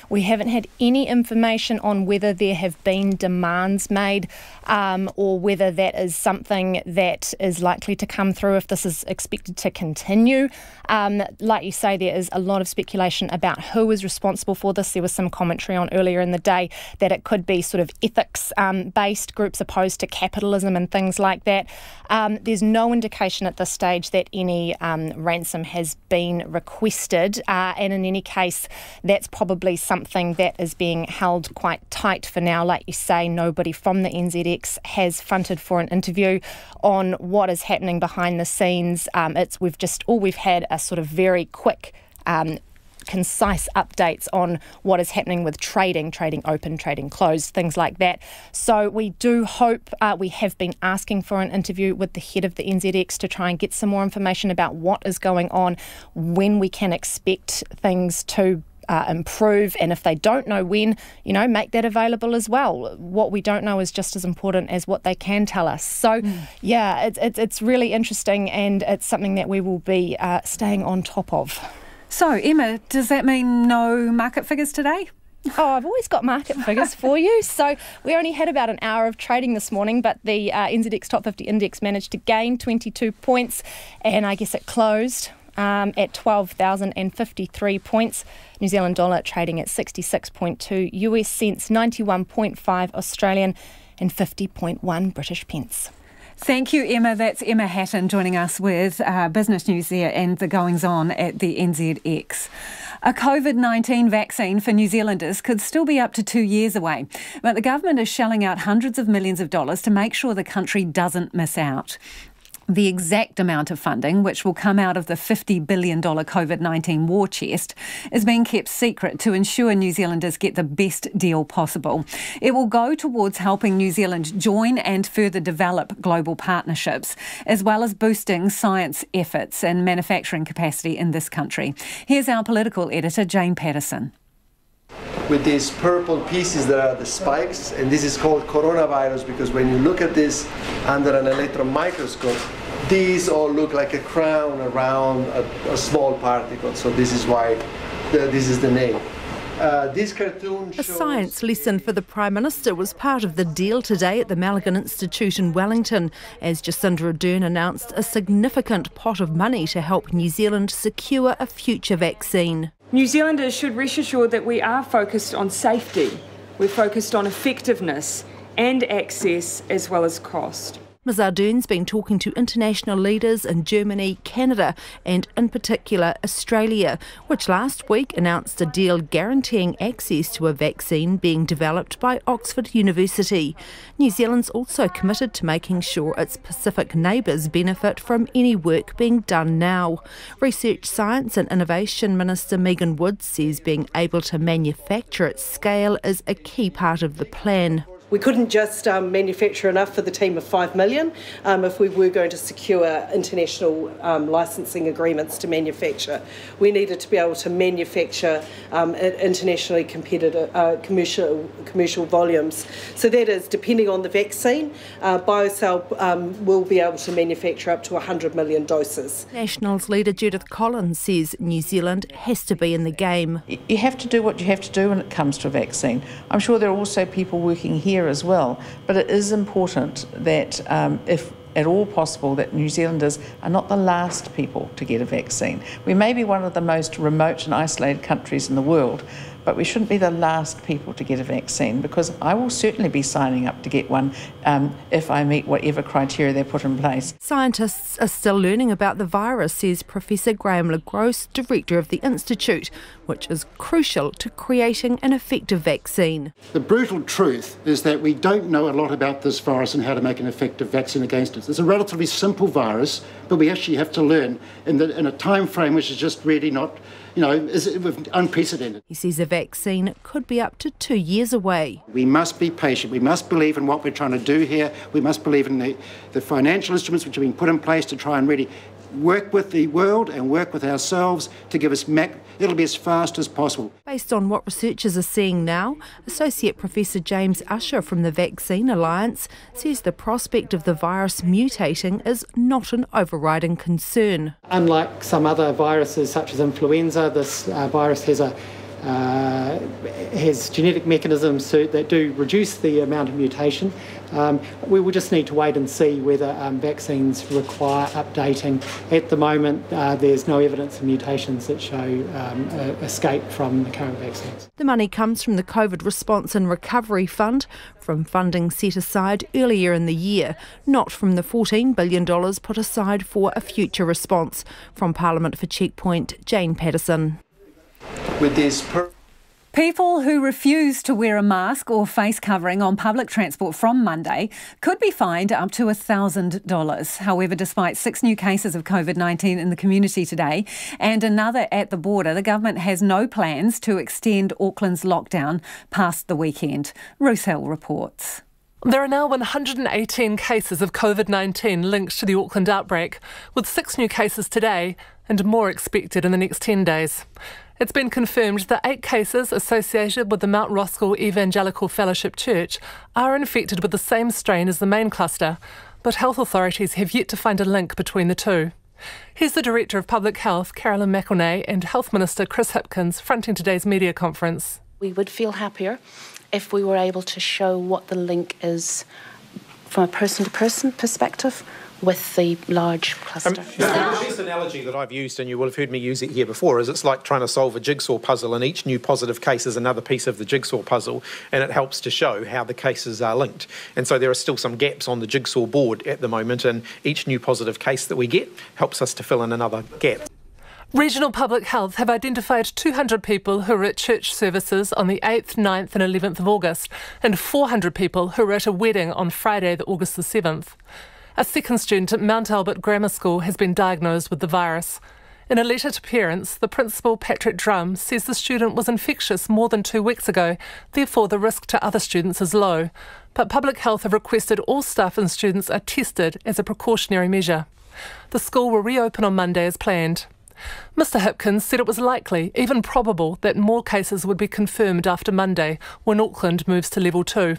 We haven't had any information on whether there have been demands made or whether that is something that is likely to come through if this is expected to continue. Like you say, there is a lot of speculation about who is responsible for this. There was some commentary on earlier in the day that it could be sort of ethics-based groups opposed to capitalism and things like that. There's no indication at this stage that any ransom has been requested, and in any case, that's probably something that is being held quite tight for now. Like you say, nobody from the NZX has fronted for an interview on what is happening behind the scenes. We've had a sort of very quick, concise updates on what is happening with trading open, trading closed, things like that. So we do hope, we have been asking for an interview with the head of the NZX to try and get some more information about what is going on, when we can expect things to improve, and if they don't know when, make that available as well. What we don't know is just as important as what they can tell us. So, it's really interesting, and it's something that we will be staying on top of. So, Emma, does that mean no market figures today? Oh, I've always got market figures for you. So we only had about an hour of trading this morning, but the NZX Top 50 Index managed to gain 22 points, and I guess it closed at 12,053 points. New Zealand dollar trading at 66.2 US cents, 91.5 Australian and 50.1 British pence. Thank you, Emma. That's Emma Hatton joining us with business news there and the goings-on at the NZX. A COVID-19 vaccine for New Zealanders could still be up to 2 years away, but the government is shelling out hundreds of millions of dollars to make sure the country doesn't miss out. The exact amount of funding, which will come out of the $50 billion COVID-19 war chest, is being kept secret to ensure New Zealanders get the best deal possible. It will go towards helping New Zealand join and further develop global partnerships, as well as boosting science efforts and manufacturing capacity in this country. Here's our political editor, Jane Patterson. With these purple pieces that are the spikes, and this is called coronavirus because when you look at this under an electron microscope, these all look like a crown around a small particle. So this is why this is the name. This cartoon shows... A science lesson for the Prime Minister was part of the deal today at the Malligan Institute in Wellington, as Jacinda Ardern announced a significant pot of money to help New Zealand secure a future vaccine. New Zealanders should rest assured that we are focused on safety, we're focused on effectiveness and access as well as cost. Ms Ardern's been talking to international leaders in Germany, Canada and in particular Australia, which last week announced a deal guaranteeing access to a vaccine being developed by Oxford University. New Zealand's also committed to making sure its Pacific neighbours benefit from any work being done now. Research, Science and Innovation Minister Megan Woods says being able to manufacture at scale is a key part of the plan. We couldn't just manufacture enough for the team of 5 million if we were going to secure international licensing agreements to manufacture. We needed to be able to manufacture at internationally competitive commercial volumes. So that is, depending on the vaccine, BioCell will be able to manufacture up to 100 million doses. Nationals leader Judith Collins says New Zealand has to be in the game. You have to do what you have to do when it comes to a vaccine. I'm sure there are also people working here as well, but it is important that if at all possible that New Zealanders are not the last people to get a vaccine. We may be one of the most remote and isolated countries in the world, but we shouldn't be the last people to get a vaccine, because I will certainly be signing up to get one if I meet whatever criteria they put in place. Scientists are still learning about the virus, says Professor Graham LaGrosse, Director of the Institute, which is crucial to creating an effective vaccine. The brutal truth is that we don't know a lot about this virus and how to make an effective vaccine against it. It's a relatively simple virus, but we actually have to learn in a time frame which is just really not, is unprecedented. He says a vaccine could be up to 2 years away. We must be patient. We must believe in what we're trying to do here. We must believe in the financial instruments which have been put in place to try and really work with the world and work with ourselves to give us it'll be as fast as possible. Based on what researchers are seeing now, Associate Professor James Usher from the Vaccine Alliance says the prospect of the virus mutating is not an overriding concern. Unlike some other viruses such as influenza, this virus has genetic mechanisms that do reduce the amount of mutation. We will just need to wait and see whether vaccines require updating. At the moment, there's no evidence of mutations that show escape from the current vaccines. The money comes from the COVID Response and Recovery Fund, from funding set aside earlier in the year, not from the $14 billion put aside for a future response. From Parliament for Checkpoint, Jane Patterson. With this People who refuse to wear a mask or face covering on public transport from Monday could be fined up to $1,000. However, despite 6 new cases of COVID-19 in the community today and another at the border, the government has no plans to extend Auckland's lockdown past the weekend. Ruth Hill reports. There are now 118 cases of COVID-19 linked to the Auckland outbreak, with 6 new cases today and more expected in the next 10 days. It's been confirmed that 8 cases associated with the Mount Roskill Evangelical Fellowship Church are infected with the same strain as the main cluster, but health authorities have yet to find a link between the two. Here's the Director of Public Health, Carolyn McElnay, and Health Minister Chris Hipkins fronting today's media conference. We would feel happier if we were able to show what the link is from a person-to-person perspective with the large cluster. The best analogy that I've used, and you will have heard me use it here before, is it's like trying to solve a jigsaw puzzle, and each new positive case is another piece of the jigsaw puzzle, and it helps to show how the cases are linked. And so there are still some gaps on the jigsaw board at the moment, and each new positive case that we get helps us to fill in another gap. Regional Public Health have identified 200 people who were at church services on the 8th, 9th and 11th of August, and 400 people who were at a wedding on Friday, August the 7th. A second student at Mount Albert Grammar School has been diagnosed with the virus. In a letter to parents, the principal, Patrick Drum, says the student was infectious more than 2 weeks ago, therefore the risk to other students is low. But Public Health have requested all staff and students are tested as a precautionary measure. The school will reopen on Monday as planned. Mr Hipkins said it was likely, even probable, that more cases would be confirmed after Monday when Auckland moves to level 2.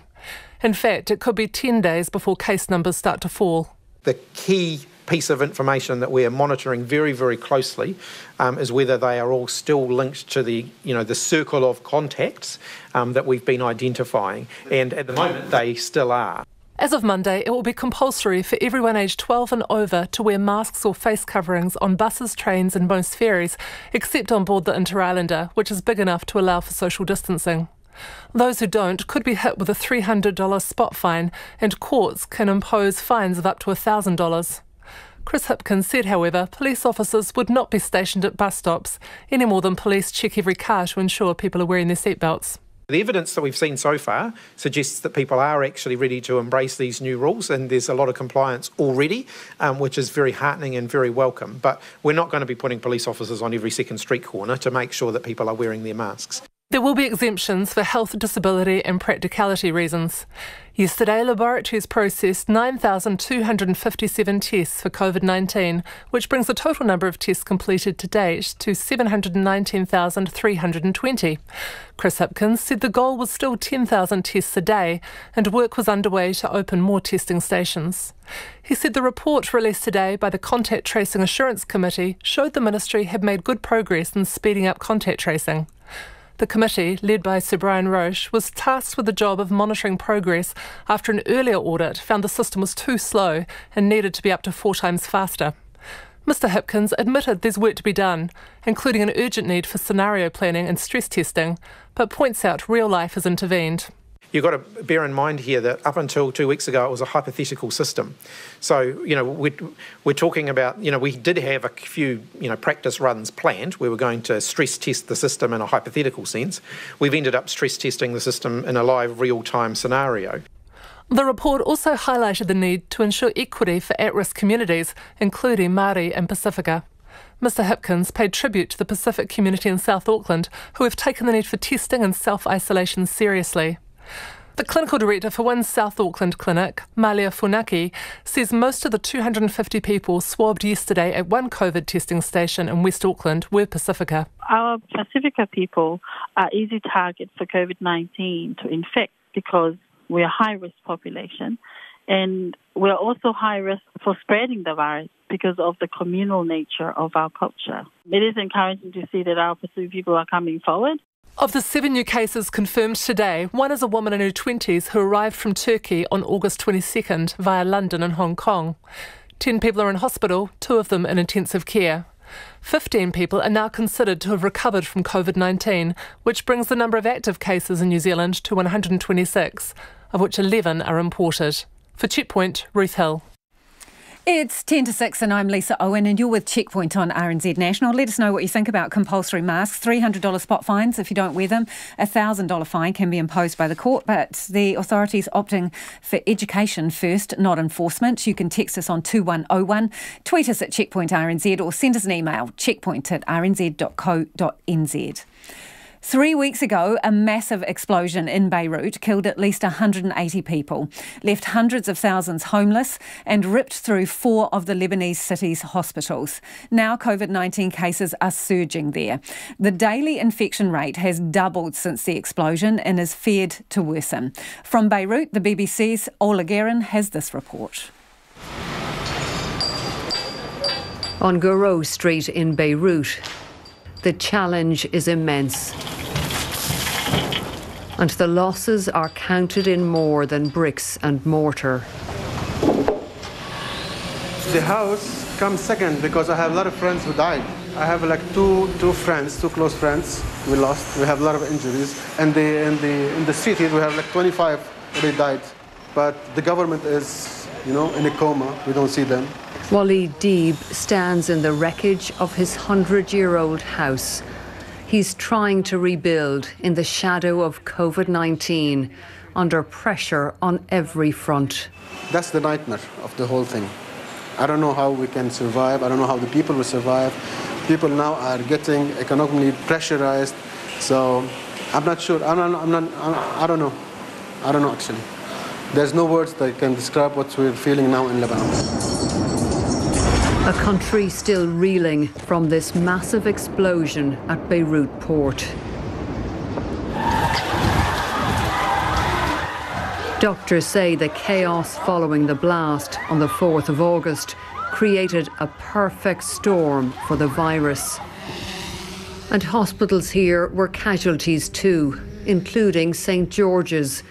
In fact, it could be 10 days before case numbers start to fall. The key piece of information that we are monitoring very, very closely is whether they are all still linked to the circle of contacts that we've been identifying. And at the moment, they still are. As of Monday, it will be compulsory for everyone aged 12 and over to wear masks or face coverings on buses, trains and most ferries, except on board the Inter-Islander, which is big enough to allow for social distancing. Those who don't could be hit with a $300 spot fine, and courts can impose fines of up to $1,000. Chris Hipkins said, however, police officers would not be stationed at bus stops, any more than police check every car to ensure people are wearing their seatbelts. The evidence that we've seen so far suggests that people are actually ready to embrace these new rules, and there's a lot of compliance already, which is very heartening and very welcome. But we're not going to be putting police officers on every second street corner to make sure that people are wearing their masks. There will be exemptions for health, disability and practicality reasons. Yesterday, laboratories processed 9,257 tests for COVID-19, which brings the total number of tests completed to date to 719,320. Chris Hipkins said the goal was still 10,000 tests a day and work was underway to open more testing stations. He said the report released today by the Contact Tracing Assurance Committee showed the ministry had made good progress in speeding up contact tracing. The committee, led by Sir Brian Roche, was tasked with the job of monitoring progress after an earlier audit found the system was too slow and needed to be up to 4 times faster. Mr Hipkins admitted there's work to be done, including an urgent need for scenario planning and stress testing, but points out real life has intervened. You've got to bear in mind here that up until 2 weeks ago, it was a hypothetical system. So, we're talking about, we did have a few, practice runs planned. We were going to stress test the system in a hypothetical sense. We've ended up stress testing the system in a live, real-time scenario. The report also highlighted the need to ensure equity for at-risk communities, including Māori and Pacifica. Mr Hipkins paid tribute to the Pacific community in South Auckland, who have taken the need for testing and self-isolation seriously. The clinical director for one South Auckland clinic, Malia Funaki, says most of the 250 people swabbed yesterday at one COVID testing station in West Auckland were Pacifica. Our Pacifica people are easy targets for COVID-19 to infect because we're a high-risk population, and we're also high risk for spreading the virus because of the communal nature of our culture. It is encouraging to see that our Pacific people are coming forward. Of the 7 new cases confirmed today, one is a woman in her 20s who arrived from Turkey on August 22nd via London and Hong Kong. 10 people are in hospital, 2 of them in intensive care. 15 people are now considered to have recovered from COVID-19, which brings the number of active cases in New Zealand to 126, of which 11 are imported. For Checkpoint, Ruth Hill. It's 10 to 6 and I'm Lisa Owen and you're with Checkpoint on RNZ National. Let us know what you think about compulsory masks. $300 spot fines if you don't wear them. A $1,000 fine can be imposed by the court, but the authorities opting for education first, not enforcement. You can text us on 2101, tweet us at Checkpoint RNZ or send us an email, checkpoint@rnz.co.nz. 3 weeks ago, a massive explosion in Beirut killed at least 180 people, left hundreds of thousands homeless and ripped through 4 of the Lebanese city's hospitals. Now COVID-19 cases are surging there. The daily infection rate has doubled since the explosion and is feared to worsen. From Beirut, the BBC's Ola Guerin has this report. On Goro Street in Beirut, the challenge is immense. And the losses are counted in more than bricks and mortar. The house comes second because I have a lot of friends who died. I have like two close friends we lost. We have a lot of injuries. And in the city we have like 25 already died. But the government is, in a coma. We don't see them. Waleed Deeb stands in the wreckage of his 100-year-old house. He's trying to rebuild in the shadow of COVID-19, under pressure on every front. That's the nightmare of the whole thing. I don't know how we can survive. I don't know how the people will survive. People now are getting economically pressurized. So I'm not sure. I don't know. I don't know actually. There's no words that can describe what we're feeling now in Lebanon. A country still reeling from this massive explosion at Beirut port. Doctors say the chaos following the blast on the 4th of August created a perfect storm for the virus. And hospitals here were casualties too, including St. George's,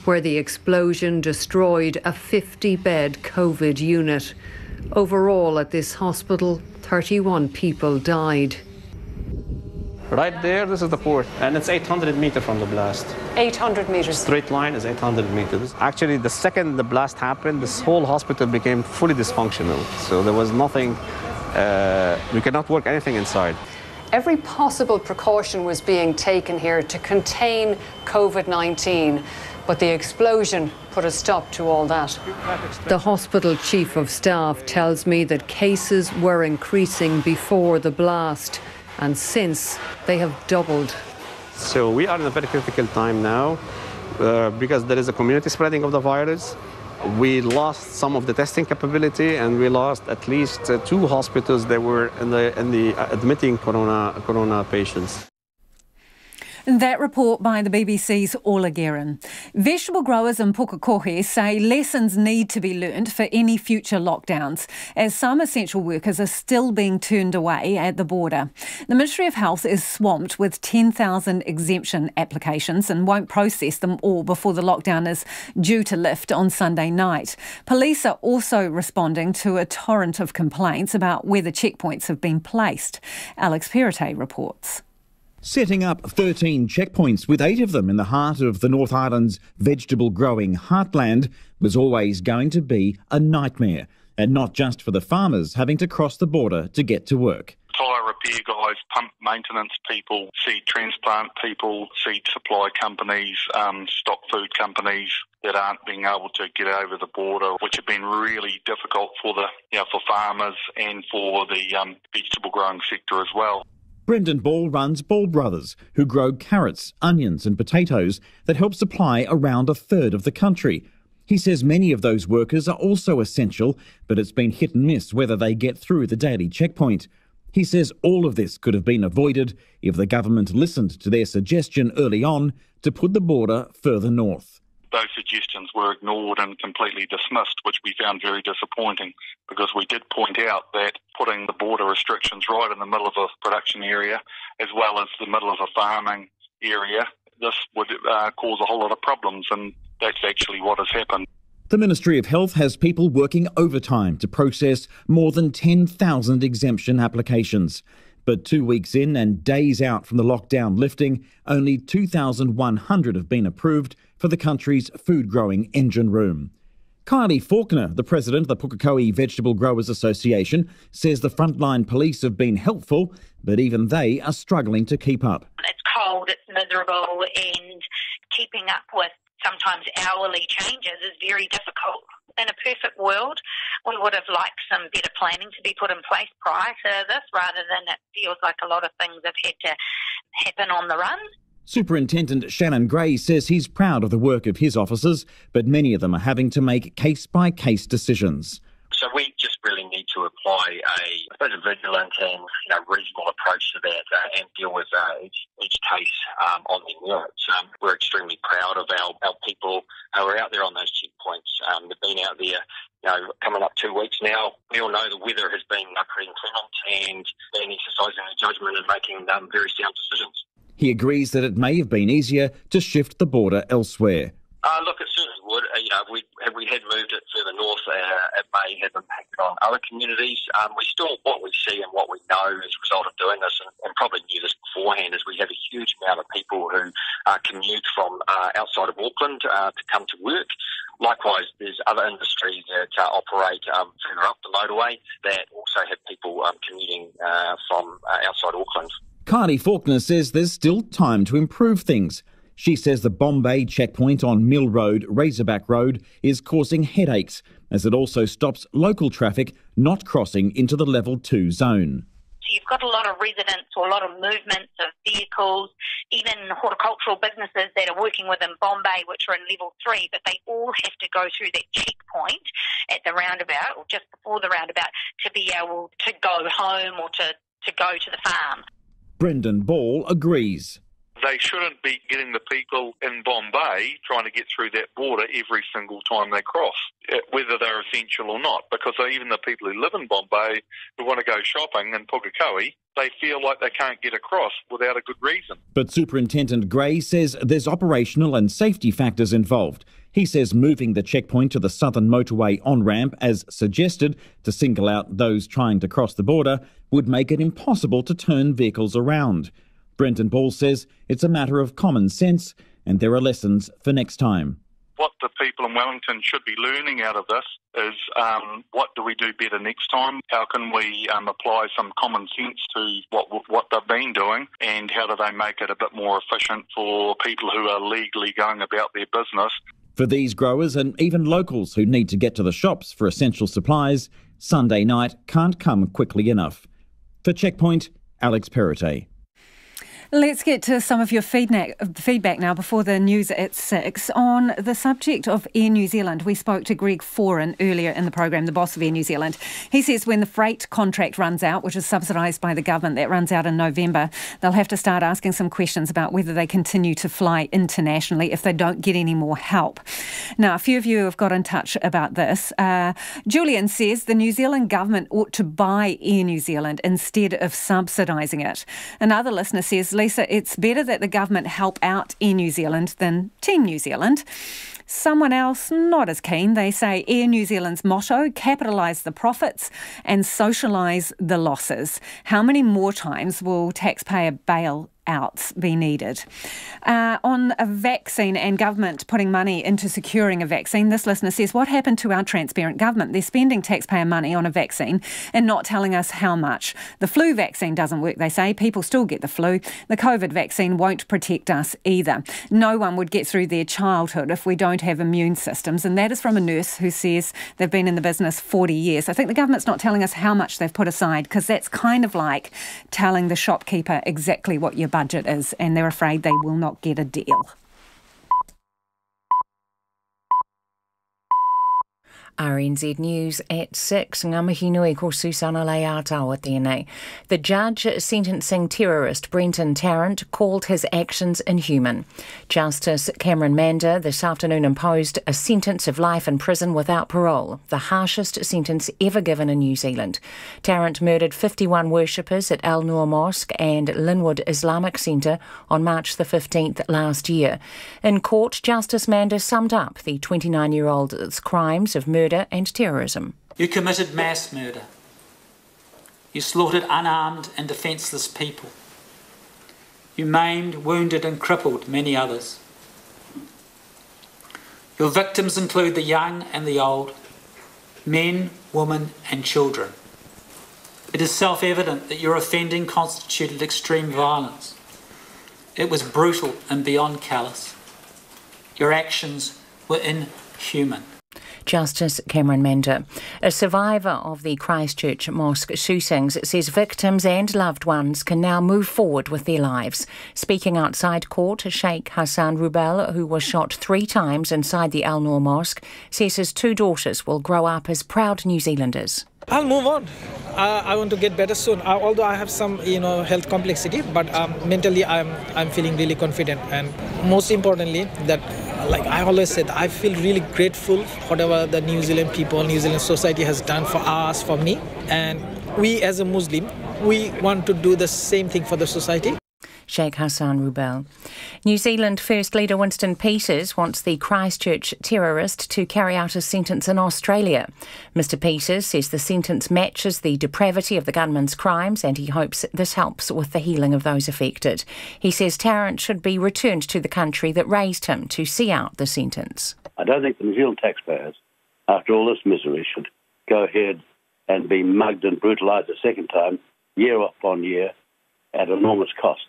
where the explosion destroyed a 50-bed COVID unit. Overall, at this hospital, 31 people died. Right there, this is the port, and it's 800 meters from the blast. 800 meters? Straight line is 800 meters. Actually, the second the blast happened, this whole hospital became fully dysfunctional. So there was nothing, we could not work anything inside. Every possible precaution was being taken here to contain COVID-19. But the explosion put a stop to all that. The hospital chief of staff tells me that cases were increasing before the blast, and since they have doubled. So we are in a very critical time now because there is a community spreading of the virus. We lost some of the testing capability, and we lost at least 2 hospitals that were in the admitting corona patients. That report by the BBC's Orla Guerin. Vegetable growers in Pukekohe say lessons need to be learnt for any future lockdowns, as some essential workers are still being turned away at the border. The Ministry of Health is swamped with 10,000 exemption applications and won't process them all before the lockdown is due to lift on Sunday night. Police are also responding to a torrent of complaints about where the checkpoints have been placed. Alex Perrottet reports. Setting up 13 checkpoints, with 8 of them in the heart of the North Island's vegetable-growing heartland, was always going to be a nightmare, and not just for the farmers having to cross the border to get to work. Tyre repair guys, pump maintenance people, seed transplant people, seed supply companies, stock food companies that aren't being able to get over the border, which have been really difficult for for farmers and for the vegetable growing sector as well. Brendan Ball runs Ball Brothers, who grow carrots, onions and potatoes that help supply around a third of the country. He says many of those workers are also essential, but it's been hit and miss whether they get through the daily checkpoint. He says all of this could have been avoided if the government listened to their suggestion early on to put the border further north. Those suggestions were ignored and completely dismissed, which we found very disappointing, because we did point out that putting the border restrictions right in the middle of a production area, as well as the middle of a farming area, this would cause a whole lot of problems, and that's actually what has happened. The Ministry of Health has people working overtime to process more than 10,000 exemption applications. But 2 weeks in and days out from the lockdown lifting, only 2,100 have been approved for the country's food-growing engine room. Kylie Faulkner, the president of the Pukekohe Vegetable Growers Association, says the frontline police have been helpful, but even they are struggling to keep up. It's cold, it's miserable, and keeping up with sometimes hourly changes is very difficult. In a perfect world, we would have liked some better planning to be put in place prior to this, rather than it feels like a lot of things have had to happen on the run. Superintendent Shannon Gray says he's proud of the work of his officers, but many of them are having to make case-by-case decisions. So we just really need to apply a vigilant and reasonable approach to that and deal with each case on their merits. We're extremely proud of our people who are out there on those checkpoints. They've been out there coming up 2 weeks now. We all know the weather has been pretty inclement, and been exercising their judgment and making very sound decisions. He agrees that it may have been easier to shift the border elsewhere. Look, it certainly would. If we had moved it further north, it may have impacted on other communities. What we see and what we know as a result of doing this, and probably knew this beforehand, is we have a huge amount of people who commute from outside of Auckland to come to work. Likewise, there's other industries that operate further up the motorway that also have people commuting from outside Auckland. Kylie Faulkner says there's still time to improve things. She says the Bombay checkpoint on Mill Road, Razorback Road, is causing headaches, as it also stops local traffic not crossing into the Level 2 zone. So you've got a lot of residents or a lot of movements of vehicles, even horticultural businesses that are working within Bombay, which are in Level 3, but they all have to go through that checkpoint at the roundabout, or just before the roundabout, to be able to go home or to go to the farm. Brendan Ball agrees. They shouldn't be getting the people in Bombay trying to get through that border every single time they cross, whether they're essential or not, because even the people who live in Bombay who want to go shopping in Pukekohe, they feel like they can't get across without a good reason. But Superintendent Gray says there's operational and safety factors involved. He says moving the checkpoint to the southern motorway on-ramp, as suggested, to single out those trying to cross the border, would make it impossible to turn vehicles around. Brendan Ball says it's a matter of common sense and there are lessons for next time. What the people in Wellington should be learning out of this is what do we do better next time? How can we apply some common sense to what they've been doing, and how do they make it a bit more efficient for people who are legally going about their business? For these growers and even locals who need to get to the shops for essential supplies, Sunday night can't come quickly enough. For Checkpoint, Alex Perrottet. Let's get to some of your feedback now before the news at 6. On the subject of Air New Zealand, we spoke to Greg Foran earlier in the program, the boss of Air New Zealand. He says when the freight contract runs out, which is subsidised by the government, that runs out in November, they'll have to start asking some questions about whether they continue to fly internationally if they don't get any more help. Now, a few of you have got in touch about this. Julian says the New Zealand government ought to buy Air New Zealand instead of subsidising it. Another listener says, Lisa, it's better that the government help out Air New Zealand than Team New Zealand. Someone else not as keen. They say Air New Zealand's motto, capitalise the profits and socialise the losses. How many more times will taxpayer bailouts be needed? On a vaccine and government putting money into securing a vaccine, this listener says, what happened to our transparent government? They're spending taxpayer money on a vaccine and not telling us how much. The flu vaccine doesn't work, they say. People still get the flu. The COVID vaccine won't protect us either. No one would get through their childhood if we don't have immune systems. And that is from a nurse who says they've been in the business 40 years. I think the government's not telling us how much they've put aside, because that's kind of like telling the shopkeeper exactly what your budget is, and they're afraid they will not get a deal. RNZ News at 6. Ngā mihi nui ko Susana Leātaua tēnei. The judge sentencing terrorist Brenton Tarrant called his actions inhuman. Justice Cameron Manda this afternoon imposed a sentence of life in prison without parole, the harshest sentence ever given in New Zealand. Tarrant murdered 51 worshippers at Al Noor Mosque and Linwood Islamic Centre on March the 15th last year. In court, Justice Manda summed up the 29-year-old's crimes of murder and terrorism. You committed mass murder. You slaughtered unarmed and defenceless people. You maimed, wounded and crippled many others. Your victims include the young and the old, men, women and children. It is self-evident that your offending constituted extreme violence. It was brutal and beyond callous. Your actions were inhuman. Justice Cameron Manda. A survivor of the Christchurch mosque shootings says victims and loved ones can now move forward with their lives. Speaking outside court, Sheikh Hassan Rubel, who was shot 3 times inside the Al Noor Mosque, says his 2 daughters will grow up as proud New Zealanders. I'll move on. I want to get better soon. Although I have some, health complexity, but mentally I'm feeling really confident. And most importantly, that, like I always said, I feel really grateful for whatever the New Zealand people, New Zealand society has done for us, for me. And we as a Muslim, we want to do the same thing for the society. Sheikh Hassan Rubel. New Zealand First Leader Winston Peters wants the Christchurch terrorist to carry out his sentence in Australia. Mr Peters says the sentence matches the depravity of the gunman's crimes and he hopes this helps with the healing of those affected. He says Tarrant should be returned to the country that raised him to see out the sentence. I don't think the New Zealand taxpayers, after all this misery, should go ahead and be mugged and brutalised a second time, year upon year, at enormous cost.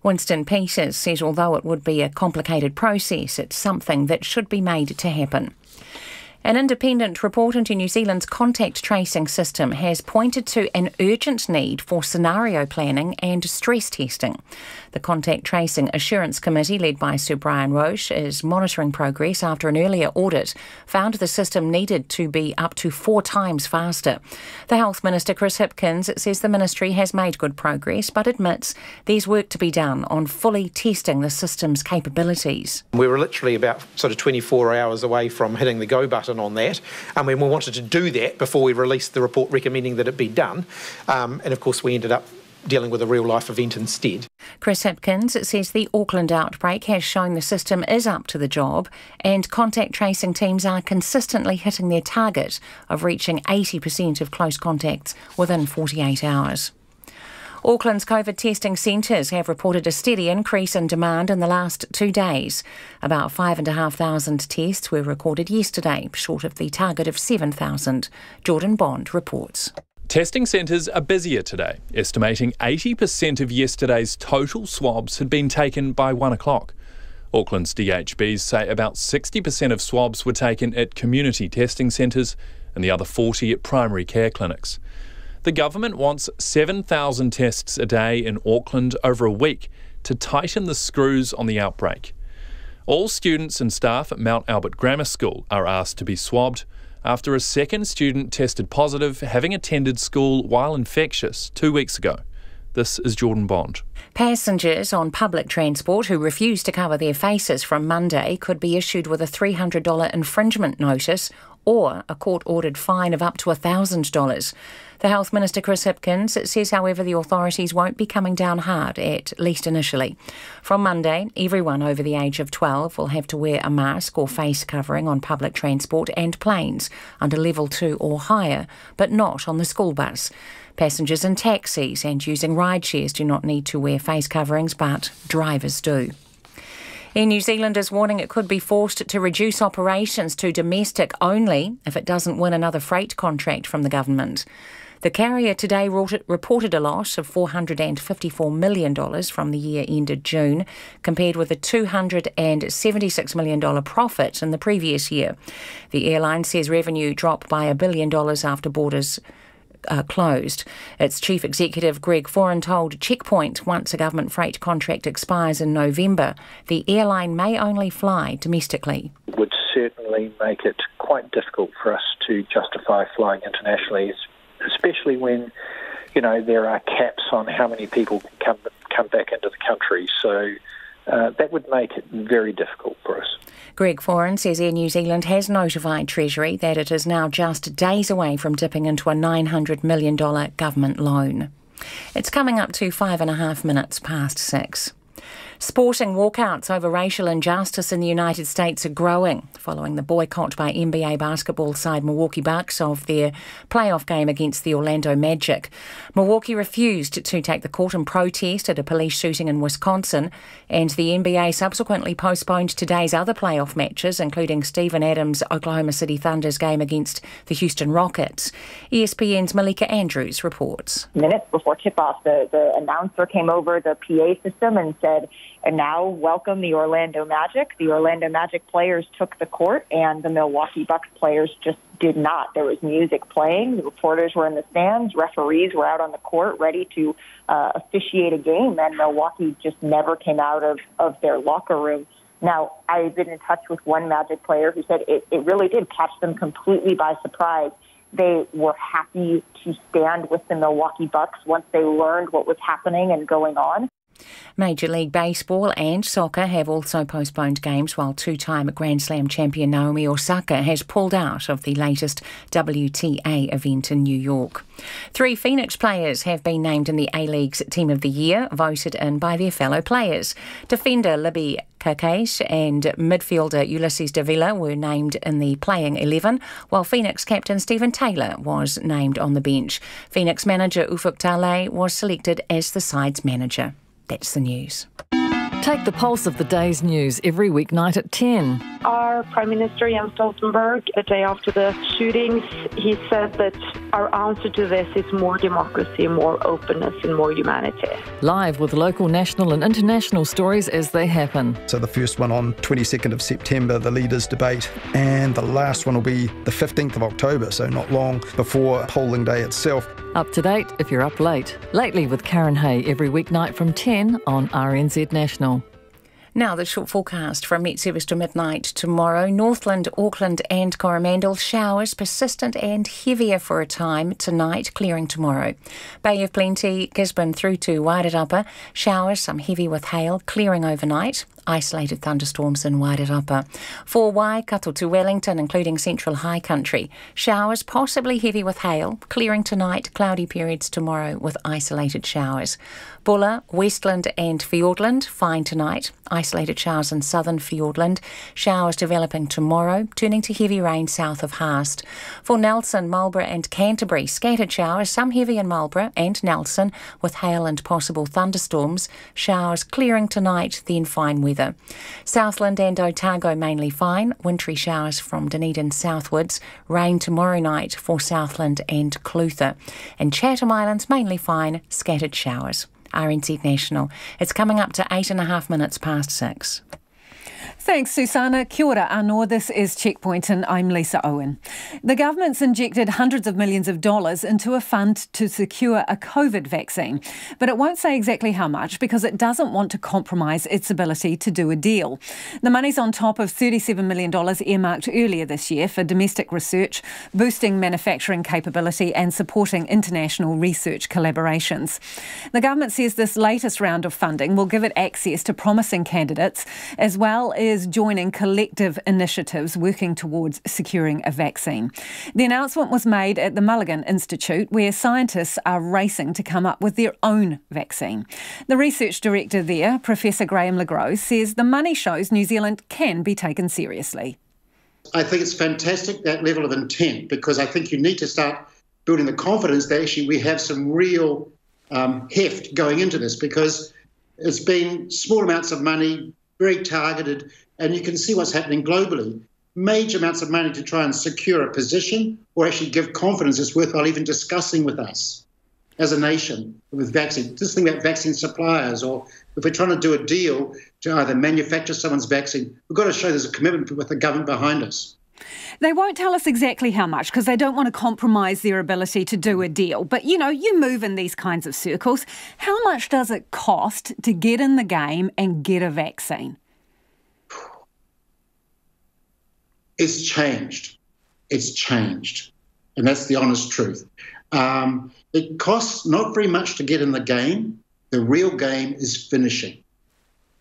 Winston Peters says although it would be a complicated process, it's something that should be made to happen. An independent report into New Zealand's contact tracing system has pointed to an urgent need for scenario planning and stress testing. The Contact Tracing Assurance Committee, led by Sir Brian Roche, is monitoring progress after an earlier audit found the system needed to be up to 4 times faster. The Health Minister, Chris Hipkins, says the ministry has made good progress, but admits there's work to be done on fully testing the system's capabilities. We were literally about sort of 24 hours away from hitting the go button on that, and we wanted to do that before we released the report recommending that it be done, and of course we ended up dealing with a real-life event instead. Chris Hipkins says the Auckland outbreak has shown the system is up to the job and contact tracing teams are consistently hitting their target of reaching 80% of close contacts within 48 hours. Auckland's COVID testing centres have reported a steady increase in demand in the last 2 days. About 5,500 tests were recorded yesterday, short of the target of 7,000. Jordan Bond reports. Testing centres are busier today, estimating 80% of yesterday's total swabs had been taken by 1 o'clock. Auckland's DHBs say about 60% of swabs were taken at community testing centres and the other 40 at primary care clinics. The government wants 7,000 tests a day in Auckland over a week to tighten the screws on the outbreak. All students and staff at Mount Albert Grammar School are asked to be swabbed after a second student tested positive, having attended school while infectious 2 weeks ago. This is Jordan Bond. Passengers on public transport who refuse to cover their faces from Monday could be issued with a $300 infringement notice or a court-ordered fine of up to $1,000. The Health Minister, Chris Hipkins, says, however, the authorities won't be coming down hard, at least initially. From Monday, everyone over the age of 12 will have to wear a mask or face covering on public transport and planes under level 2 or higher, but not on the school bus. Passengers in taxis and using ride shares do not need to wear face coverings, but drivers do. Air New Zealand is warning it could be forced to reduce operations to domestic only if it doesn't win another freight contract from the government. The carrier today reported a loss of $454 million from the year ended June, compared with a $276 million profit in the previous year. The airline says revenue dropped by $1 billion after borders closed. Its chief executive, Greg Foran, told Checkpoint once a government freight contract expires in November, the airline may only fly domestically. It would certainly make it quite difficult for us to justify flying internationally, especially when, there are caps on how many people can come back into the country. So that would make it very difficult for us. Greg Foran says Air New Zealand has notified Treasury that it is now just days away from dipping into a $900 million government loan. It's coming up to 5.5 minutes past 6. Sporting walkouts over racial injustice in the United States are growing following the boycott by NBA basketball side Milwaukee Bucks of their playoff game against the Orlando Magic. Milwaukee refused to take the court in protest at a police shooting in Wisconsin, and the NBA subsequently postponed today's other playoff matches, including Steven Adams' Oklahoma City Thunder's game against the Houston Rockets. ESPN's Malika Andrews reports. Minutes before tip-off, the announcer came over the PA system and said, "And now welcome the Orlando Magic." The Orlando Magic players took the court and the Milwaukee Bucks players just did not. There was music playing. The reporters were in the stands. Referees were out on the court ready to officiate a game, and Milwaukee just never came out of their locker room. Now, I've been in touch with one Magic player who said it really did catch them completely by surprise. They were happy to stand with the Milwaukee Bucks once they learned what was happening and going on. Major League Baseball and soccer have also postponed games, while two-time Grand Slam champion Naomi Osaka has pulled out of the latest WTA event in New York. 3 Phoenix players have been named in the A-League's Team of the Year, voted in by their fellow players. Defender Libby Kakeish and midfielder Ulysses Davila were named in the playing 11, while Phoenix captain Stephen Taylor was named on the bench. Phoenix manager Ufuk Talay was selected as the side's manager. That's the news. Take the pulse of the day's news every weeknight at 10. Our Prime Minister, Jens Stoltenberg, the day after the shootings, he said that our answer to this is more democracy, more openness and more humanity. Live with local, national and international stories as they happen. So the first one on 22nd of September, the leaders' debate, and the last one will be the 15th of October, so not long before polling day itself. Up to date if you're up late. Lately with Karen Hay every weeknight from 10 on RNZ National. Now the short forecast from Met Service to midnight tomorrow. Northland, Auckland and Coromandel, showers persistent and heavier for a time tonight, clearing tomorrow. Bay of Plenty, Gisborne through to Wairarapa, showers, some heavy with hail, clearing overnight. Isolated thunderstorms in Wairarapa. For Waikato to Wellington, including central high country, showers, possibly heavy with hail, clearing tonight, cloudy periods tomorrow with isolated showers. Bulla, Westland and Fiordland, fine tonight. Isolated showers in southern Fiordland. Showers developing tomorrow, turning to heavy rain south of Haast. For Nelson, Marlborough and Canterbury, scattered showers, some heavy in Marlborough and Nelson, with hail and possible thunderstorms. Showers clearing tonight, then fine weather. Southland and Otago mainly fine. Wintry showers from Dunedin southwards. Rain tomorrow night for Southland and Clutha. And Chatham Islands mainly fine, scattered showers. RNZ National. It's coming up to 8.5 minutes past 6. Thanks, Susanna. Kia ora anō. This is Checkpoint and I'm Lisa Owen. The government's injected hundreds of millions of dollars into a fund to secure a COVID vaccine, but it won't say exactly how much because it doesn't want to compromise its ability to do a deal. The money's on top of $37 million earmarked earlier this year for domestic research, boosting manufacturing capability and supporting international research collaborations. The government says this latest round of funding will give it access to promising candidates as well as joining collective initiatives working towards securing a vaccine. The announcement was made at the Mulligan Institute, where scientists are racing to come up with their own vaccine. The research director there, Professor Graham LeGros, says the money shows New Zealand can be taken seriously. I think it's fantastic, that level of intent, because I think you need to start building the confidence that actually we have some real heft going into this, because it's been small amounts of money, very targeted, and you can see what's happening globally. Major amounts of money to try and secure a position or actually give confidence it's worthwhile even discussing with us as a nation with vaccine. Just think about vaccine suppliers, or if we're trying to do a deal to either manufacture someone's vaccine, we've got to show there's a commitment with the government behind us. They won't tell us exactly how much because they don't want to compromise their ability to do a deal. But, you know, you move in these kinds of circles. How much does it cost to get in the game and get a vaccine? It's changed. It's changed. And that's the honest truth. It costs not very much to get in the game. The real game is finishing.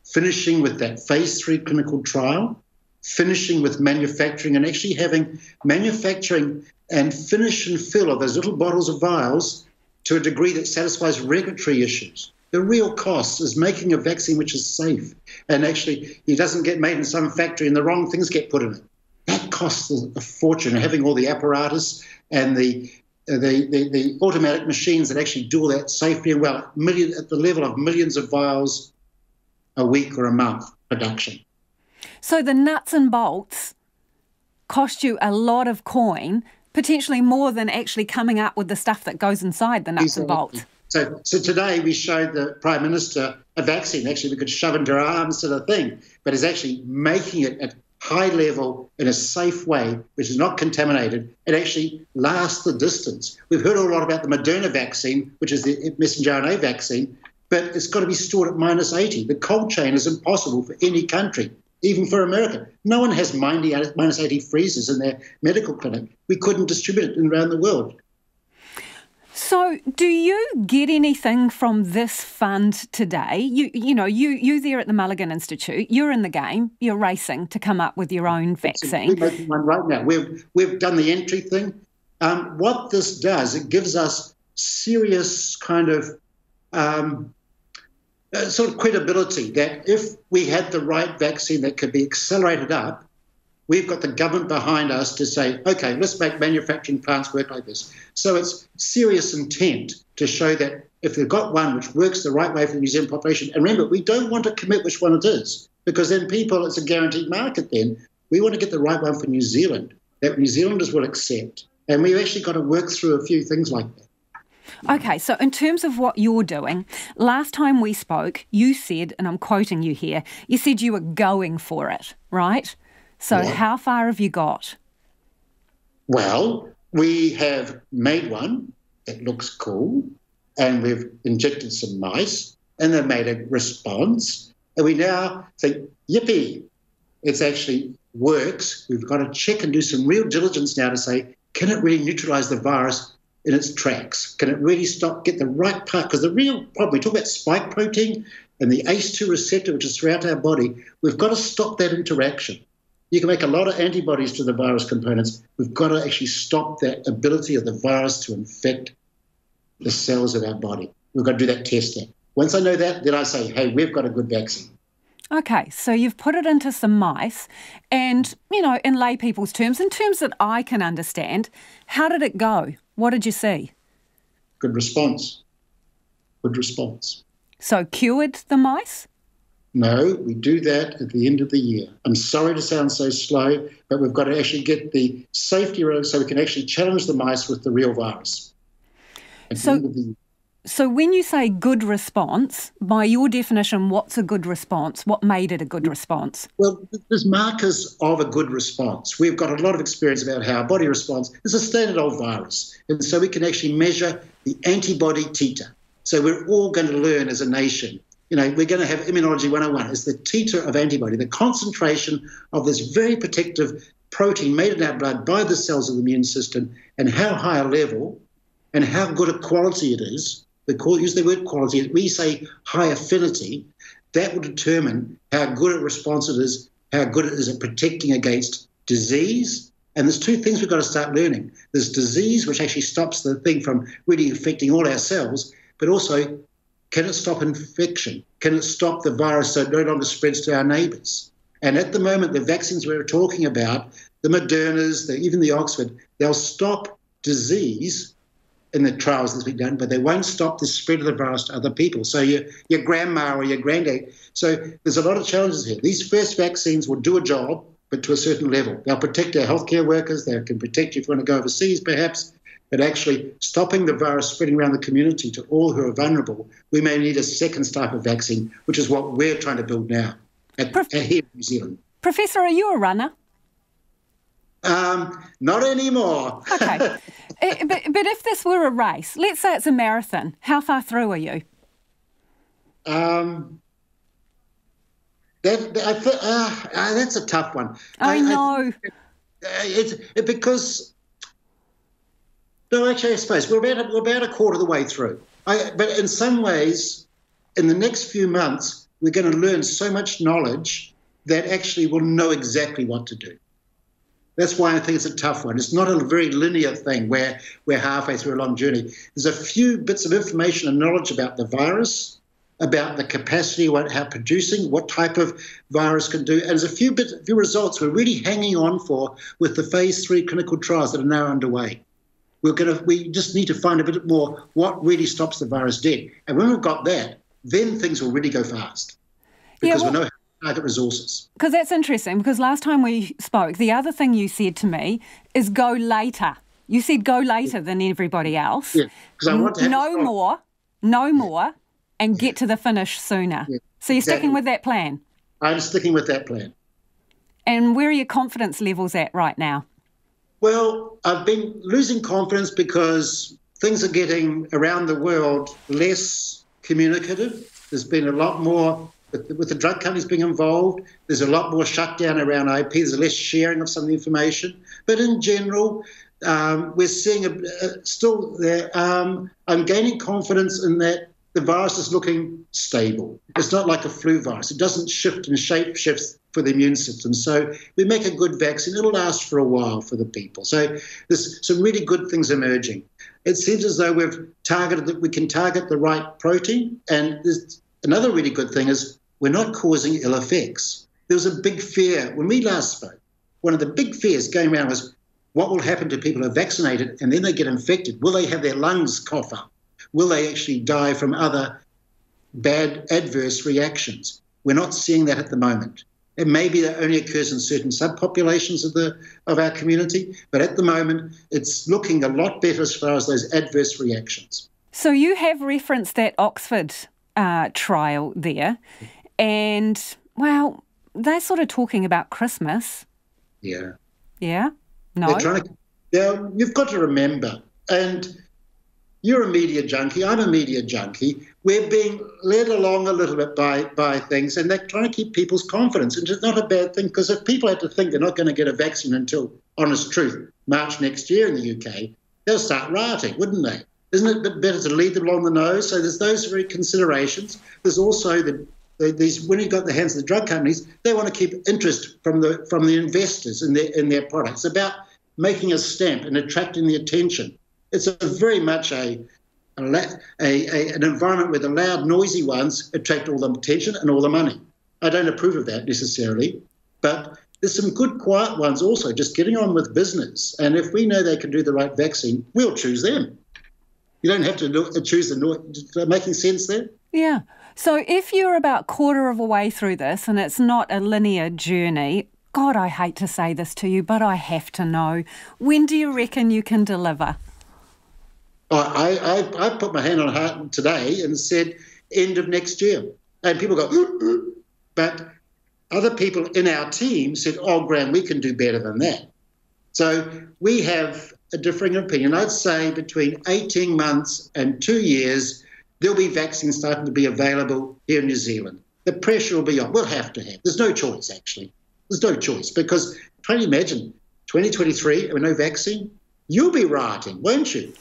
Finishing with that phase 3 clinical trial, finishing with manufacturing and actually having manufacturing and finish and fill of those little bottles of vials to a degree that satisfies regulatory issues. The real cost is making a vaccine which is safe and actually it doesn't get made in some factory and the wrong things get put in it. That costs a fortune, having all the apparatus and the automatic machines that actually do all that safely and well, at the level of millions of vials a week or a month production. So the nuts and bolts cost you a lot of coin, potentially more than actually coming up with the stuff that goes inside the nuts and bolts. So today we showed the Prime Minister a vaccine actually we could shove into our arms sort of thing, but is actually making it at high level in a safe way, which is not contaminated, and actually lasts the distance. We've heard a lot about the Moderna vaccine, which is the messenger RNA vaccine, but it's got to be stored at -80. The cold chain is impossible for any country, even for America. No one has -80 freezers in their medical clinic. We couldn't distribute it around the world. So do you get anything from this fund today? You there at the Mulligan Institute, you're in the game, you're racing to come up with your own vaccine. We're making one right now. We've done the entry thing. What this does, it gives us serious kind of sort of credibility that if we had the right vaccine that could be accelerated up, we've got the government behind us to say, OK, let's make manufacturing plants work like this. So it's serious intent to show that if they've got one which works the right way for the New Zealand population, and remember, we don't want to commit which one it is, because then it's a guaranteed market then. We want to get the right one for New Zealand, that New Zealanders will accept. And we've actually got to work through a few things like that. OK, so in terms of what you're doing, last time we spoke, you said, and I'm quoting you here, you said you were going for it, right? So How far have you got? Well, we have made one that looks cool, and we've injected some mice, and they've made a response. And we now think, yippee, it actually works. We've got to check and do some real diligence now to say, can it really neutralise the virus in its tracks? Can it really get the right part? Because the real problem, we talk about spike protein and the ACE2 receptor, which is throughout our body, we've got to stop that interaction. You can make a lot of antibodies to the virus components. We've got to actually stop that ability of the virus to infect the cells of our body. We've got to do that testing. Once I know that, then I say, hey, we've got a good vaccine. OK, so you've put it into some mice and, in lay people's terms, in terms that I can understand, how did it go? What did you see? Good response. Good response. So cured the mice? No, we do that at the end of the year. I'm sorry to sound so slow, but we've got to actually get the safety so we can actually challenge the mice with the real virus at the end of the year. So when you say good response, by your definition, what's a good response? What made it a good response? Well, there's markers of a good response. We've got a lot of experience about how our body responds. It's a standard old virus. And so we can actually measure the antibody titer. So we're all going to learn as a nation. You know, we're going to have Immunology 101. It's the titer of antibody, the concentration of this very protective protein made in our blood by the cells of the immune system, and how high a level and how good a quality it is. Use the word quality. We say high affinity. That will determine how good a response it is, how good it is at protecting against disease. And there's two things we've got to start learning. There's disease, which actually stops the thing from really affecting all our cells, but also, can it stop infection? Can it stop the virus so it no longer spreads to our neighbours? And at the moment, the vaccines we're talking about, the Modernas, even the Oxford, they'll stop disease in the trials that's been done, but they won't stop the spread of the virus to other people. So your grandma or your granddad. So there's a lot of challenges here. These first vaccines will do a job, but to a certain level. They'll protect our healthcare workers. They can protect you if you want to go overseas, perhaps. But actually stopping the virus spreading around the community to all who are vulnerable, we may need a second type of vaccine, which is what we're trying to build now here in New Zealand. Professor, are you a runner? Not anymore. Okay. But if this were a race, let's say it's a marathon, how far through are you? That's a tough one. I know. Because... No, actually, I suppose we're about a quarter of the way through. But in some ways, in the next few months, we're going to learn so much knowledge that actually we'll know exactly what to do. That's why I think it's a tough one. It's not a very linear thing where we're halfway through a long journey. There's a few bits of information and knowledge about the virus, about the capacity, how producing, what type of virus can do. And there's a few results we're really hanging on for with the phase 3 clinical trials that are now underway. We just need to find a bit more what really stops the virus dead. And when we've got that, then things will really go fast because we know how to target resources. Because that's interesting, because last time we spoke, the other thing you said to me is go later. You said go later than everybody else. Yeah, because I want to have no more, and get to the finish sooner. Yeah, so you're sticking with that plan? I'm sticking with that plan. And where are your confidence levels at right now? Well, I've been losing confidence because things are getting around the world less communicative. There's been a lot more with the drug companies being involved. There's a lot more shutdown around IP. There's less sharing of some of the information. But in general, we're seeing still there. I'm gaining confidence in that the virus is looking stable. It's not like a flu virus. It doesn't shift and shape shifts for the immune system. So we make a good vaccine. It'll last for a while for the people. So there's some really good things emerging. It seems as though we can target the right protein. And there's another really good thing is we're not causing ill effects. There was a big fear when we last spoke. One of the big fears going around was what will happen to people who are vaccinated and then they get infected? Will they have their lungs cough up? Will they actually die from other bad adverse reactions? We're not seeing that at the moment. And maybe that only occurs in certain subpopulations of our community, but at the moment it's looking a lot better as far as those adverse reactions. So you have referenced that Oxford trial there, and, well, they're sort of talking about Christmas. Yeah. Yeah? No? You've got to remember, and you're a media junkie, I'm a media junkie, we're being led along a little bit by things, and they're trying to keep people's confidence. And it's not a bad thing, because if people had to think they're not going to get a vaccine until, honest truth, March next year in the UK, they'll start rioting, wouldn't they? Isn't it a bit better to lead them along the nose? So there's those very considerations. There's also these when you've got the hands of the drug companies, they want to keep interest from the investors in their products. It's about making a stamp and attracting the attention. It's very much an environment where the loud, noisy ones attract all the attention and all the money. I don't approve of that necessarily, but there's some good, quiet ones also, just getting on with business. And if we know they can do the right vaccine, we'll choose them. You don't have to choose the noise. Making sense there? Yeah. So if you're about quarter of a way through this and it's not a linear journey, God, I hate to say this to you, but I have to know, when do you reckon you can deliver? I put my hand on heart today and said end of next year. And people go, ooh. But other people in our team said, oh, Graham, we can do better than that. So we have a differing opinion. I'd say between 18 months and 2 years, there'll be vaccines starting to be available here in New Zealand. The pressure will be on. We'll have to have. There's no choice, actually. There's no choice because try to imagine 2023 with no vaccine. You'll be rioting, won't you?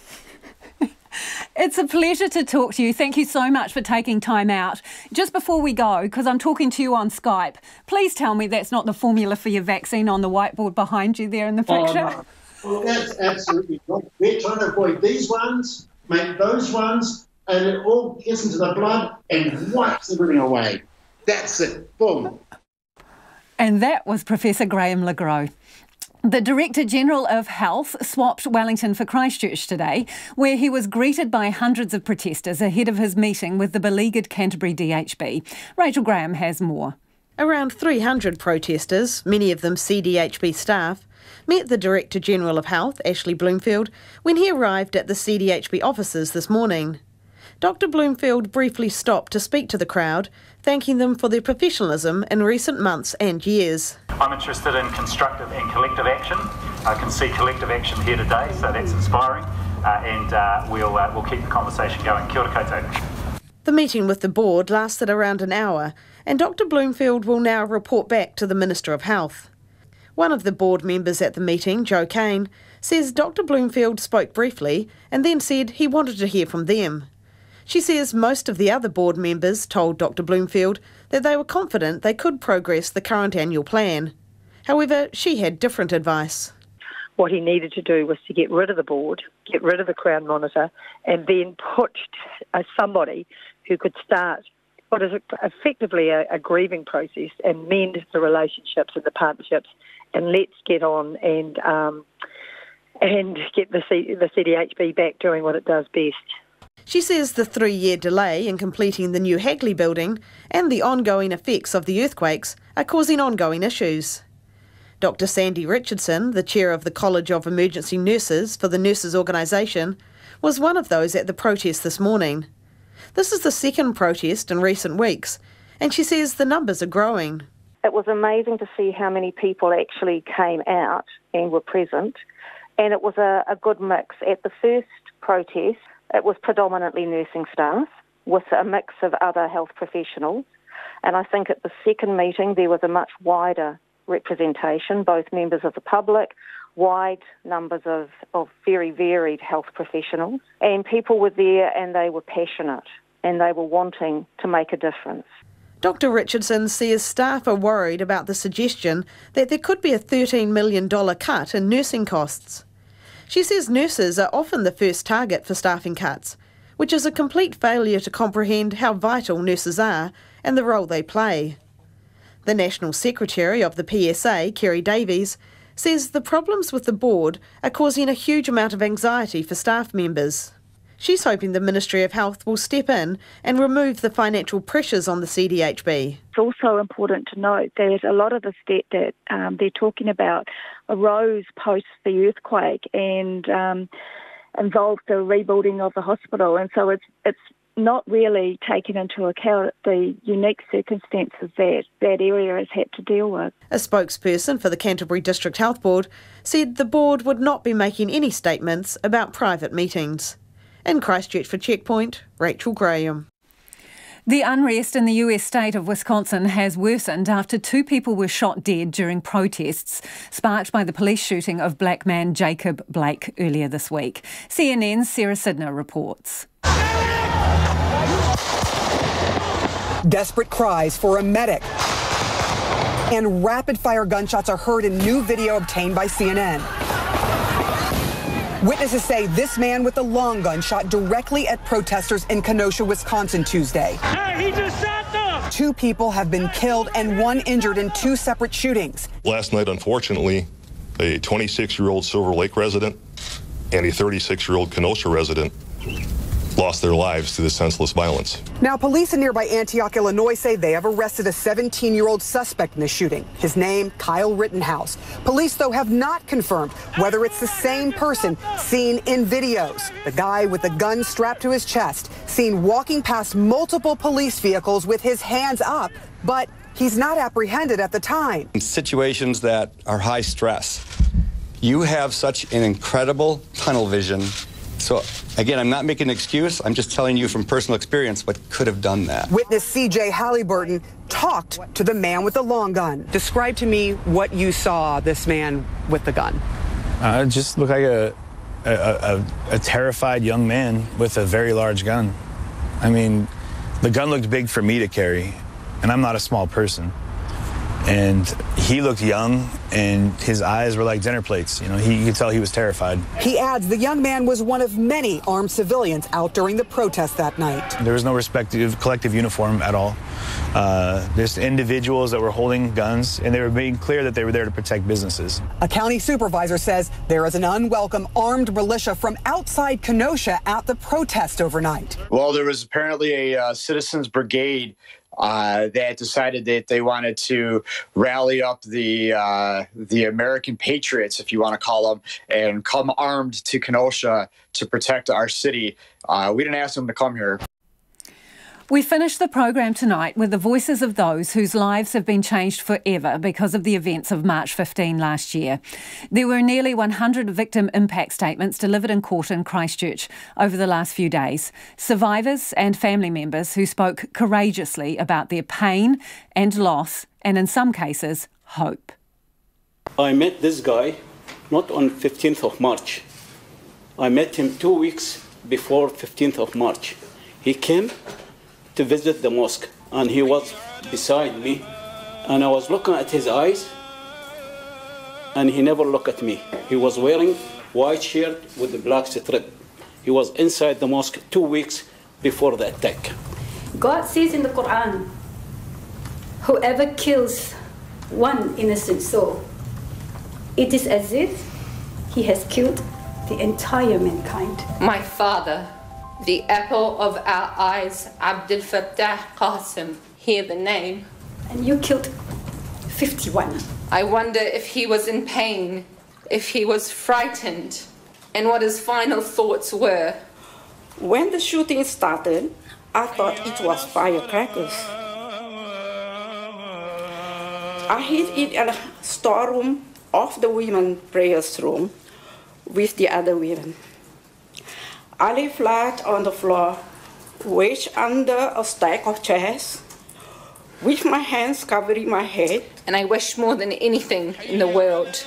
It's a pleasure to talk to you. Thank you so much for taking time out. Just before we go, because I'm talking to you on Skype, please tell me that's not the formula for your vaccine on the whiteboard behind you there in the picture. No. Well, that's absolutely wrong. We're trying to avoid these ones, make those ones, and it all gets into the blood and wipes everything away. That's it. Boom. And that was Professor Graham Le Gros. The Director General of Health swapped Wellington for Christchurch today, where he was greeted by hundreds of protesters ahead of his meeting with the beleaguered Canterbury DHB. Rachel Graham has more. Around 300 protesters, many of them CDHB staff, met the Director General of Health, Ashley Bloomfield, when he arrived at the CDHB offices this morning. Dr Bloomfield briefly stopped to speak to the crowd, thanking them for their professionalism in recent months and years. I'm interested in constructive and collective action. I can see collective action here today, so that's inspiring, and we'll keep the conversation going. Kia ora koutou. The meeting with the board lasted around an hour, and Dr Bloomfield will now report back to the Minister of Health. One of the board members at the meeting, Joe Kane, says Dr Bloomfield spoke briefly and then said he wanted to hear from them. She says most of the other board members told Dr Bloomfield that they were confident they could progress the current annual plan. However, she had different advice. What he needed to do was to get rid of the board, get rid of the Crown Monitor, and then put somebody who could start what is effectively a grieving process and mend the relationships and the partnerships, and let's get on and get the CDHB back doing what it does best. She says the 3-year delay in completing the new Hagley building and the ongoing effects of the earthquakes are causing ongoing issues. Dr Sandy Richardson, the chair of the College of Emergency Nurses for the Nurses Organisation, was one of those at the protest this morning. This is the second protest in recent weeks, and she says the numbers are growing. It was amazing to see how many people actually came out and were present, and it was a good mix. At the first protest, it was predominantly nursing staff with a mix of other health professionals. And I think at the second meeting there was a much wider representation, both members of the public, wide numbers of very varied health professionals. And people were there and they were passionate and they were wanting to make a difference. Dr Richardson says staff are worried about the suggestion that there could be a $13 million cut in nursing costs. She says nurses are often the first target for staffing cuts, which is a complete failure to comprehend how vital nurses are and the role they play. The National Secretary of the PSA, Kerry Davies, says the problems with the board are causing a huge amount of anxiety for staff members. She's hoping the Ministry of Health will step in and remove the financial pressures on the CDHB. It's also important to note that a lot of the debt that they're talking about arose post the earthquake and involved the rebuilding of the hospital. And so it's not really taken into account the unique circumstances that that area has had to deal with. A spokesperson for the Canterbury District Health Board said the board would not be making any statements about private meetings. In Christchurch for Checkpoint, Rachel Graham. The unrest in the US state of Wisconsin has worsened after 2 people were shot dead during protests sparked by the police shooting of black man Jacob Blake earlier this week. CNN's Sarah Sidner reports. Desperate cries for a medic. And rapid-fire gunshots are heard in new video obtained by CNN. Witnesses say this man with the long gun shot directly at protesters in Kenosha, Wisconsin Tuesday. Hey, he just shot them! 2 people have been killed and 1 injured in 2 separate shootings. Last night, unfortunately, a 26-year-old Silver Lake resident and a 36-year-old Kenosha resident lost their lives to this senseless violence. Now, police in nearby Antioch, Illinois say they have arrested a 17-year-old suspect in the shooting. His name, Kyle Rittenhouse. Police, though, have not confirmed whether it's the same person seen in videos. The guy with the gun strapped to his chest, seen walking past multiple police vehicles with his hands up, but he's not apprehended at the time. In situations that are high stress, you have such an incredible tunnel vision. So, again, I'm not making an excuse. I'm just telling you from personal experience what could have done that. Witness C.J. Halliburton talked to the man with the long gun. Describe to me what you saw this man with the gun. It just looked like a terrified young man with a very large gun. I mean, the gun looked big for me to carry, and I'm not a small person. And he looked young, and his eyes were like dinner plates. You know, you could tell he was terrified. He adds the young man was one of many armed civilians out during the protest that night. There was no respective collective uniform at all. There's individuals that were holding guns, and they were being clear that they were there to protect businesses. A county supervisor says there is an unwelcome armed militia from outside Kenosha at the protest overnight. Well, there was apparently a citizens brigade that decided that they wanted to rally up the American patriots, if you want to call them, and come armed to Kenosha to protect our city. We didn't ask them to come here. We finished the program tonight with the voices of those whose lives have been changed forever because of the events of March 15 last year. There were nearly 100 victim impact statements delivered in court in Christchurch over the last few days. Survivors and family members who spoke courageously about their pain and loss, and in some cases, hope. I met this guy not on 15th of March. I met him 2 weeks before 15th of March. He came to visit the mosque, and he was beside me, and I was looking at his eyes, and he never looked at me. He was wearing white shirt with the black strip. He was inside the mosque 2 weeks before the attack. God says in the Quran, whoever kills one innocent soul, it is as if he has killed the entire mankind. My father, the apple of our eyes, Abdel Fattah Qasim, hear the name. And you killed 51. I wonder if he was in pain, if he was frightened, and what his final thoughts were. When the shooting started, I thought it was firecrackers. I hid in a storeroom of the women's prayers room with the other women. I lay flat on the floor, wedged under a stack of chairs, with my hands covering my head. And I wish more than anything in the world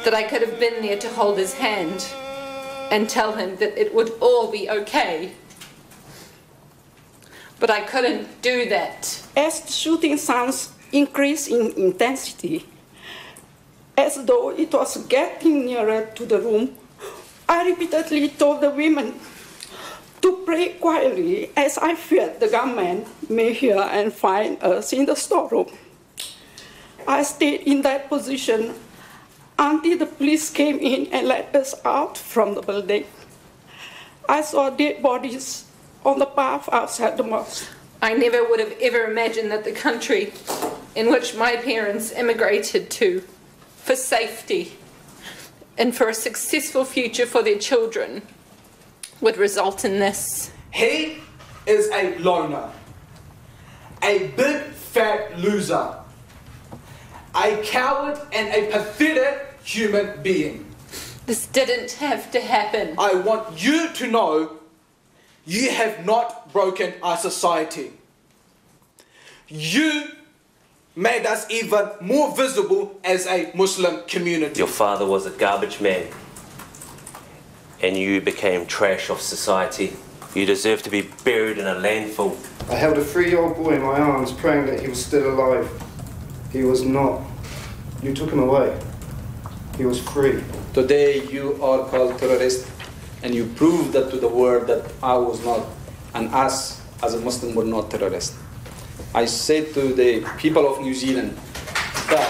that I could have been there to hold his hand and tell him that it would all be okay. But I couldn't do that. As the shooting sounds increased in intensity, as though it was getting nearer to the room, I repeatedly told the women to pray quietly, as I feared the gunman may hear and find us in the storeroom. I stayed in that position until the police came in and let us out from the building. I saw dead bodies on the path outside the mosque. I never would have ever imagined that the country in which my parents immigrated to for safety and for a successful future for their children would result in this. He is a loner, a big fat loser, a coward and a pathetic human being. This didn't have to happen. I want you to know you have not broken our society. You made us even more visible as a Muslim community. Your father was a garbage man, and you became trash of society. You deserve to be buried in a landfill. I held a 3-year-old boy in my arms, praying that he was still alive. He was not. You took him away. He was free. Today you are called terrorists, and you proved that to the world that I was not, and us as a Muslim were not terrorists. I say to the people of New Zealand that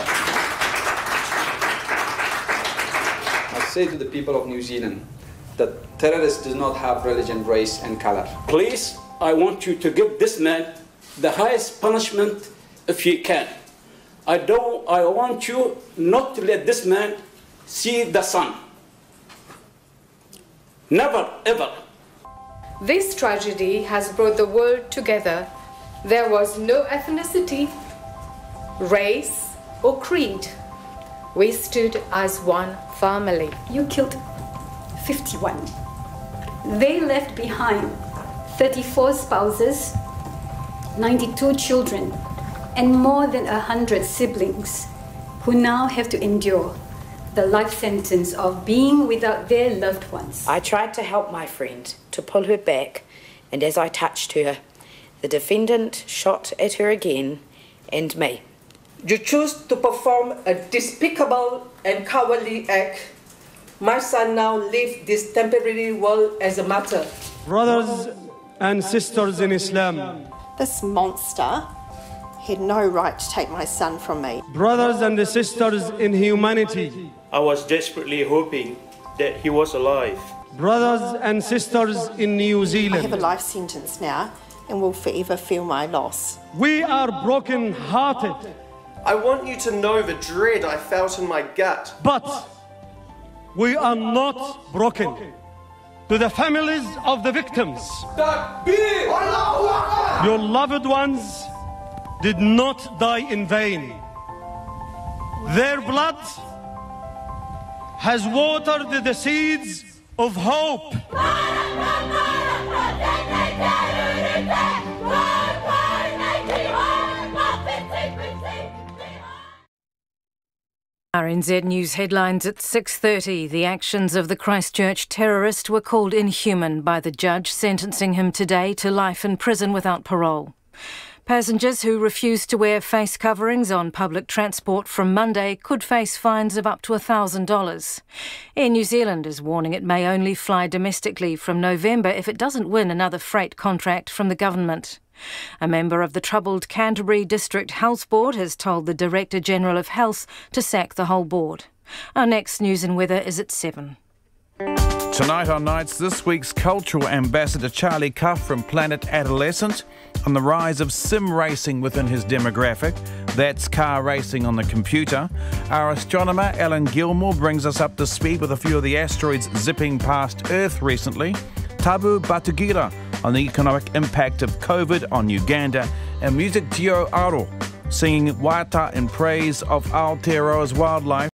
that terrorists do not have religion, race, and color. Please, I want you to give this man the highest punishment if you can. I want you not to let this man see the sun. Never, ever. This tragedy has brought the world together. There was no ethnicity, race, or creed. We stood as one family. You killed 51. They left behind 34 spouses, 92 children, and more than 100 siblings who now have to endure the life sentence of being without their loved ones. I tried to help my friend to pull her back, and as I touched her, the defendant shot at her again and me. You choose to perform a despicable and cowardly act. My son now leaves this temporary world as a martyr. Brothers and sisters in Islam, this monster had no right to take my son from me. Brothers and sisters in humanity, I was desperately hoping that he was alive. Brothers and sisters in New Zealand, I have a life sentence now and will forever feel my loss. We are broken-hearted. I want you to know the dread I felt in my gut. But we are not broken. To the families of the victims, your loved ones did not die in vain. Their blood has watered the seeds of hope. RNZ News headlines at 6:30. The actions of the Christchurch terrorist were called inhuman by the judge, sentencing him today to life in prison without parole. Passengers who refuse to wear face coverings on public transport from Monday could face fines of up to $1,000. Air New Zealand is warning it may only fly domestically from November if it doesn't win another freight contract from the government. A member of the troubled Canterbury District Health Board has told the Director General of Health to sack the whole board. Our next news and weather is at 7. Tonight on Nights, this week's cultural ambassador Charlie Cuff from Planet Adolescent on the rise of sim racing within his demographic. That's car racing on the computer. Our astronomer Alan Gilmore brings us up to speed with a few of the asteroids zipping past Earth recently. Tabu Batugira on the economic impact of COVID on Uganda, and Music Geo Aro singing Wata in praise of Aotearoa's wildlife.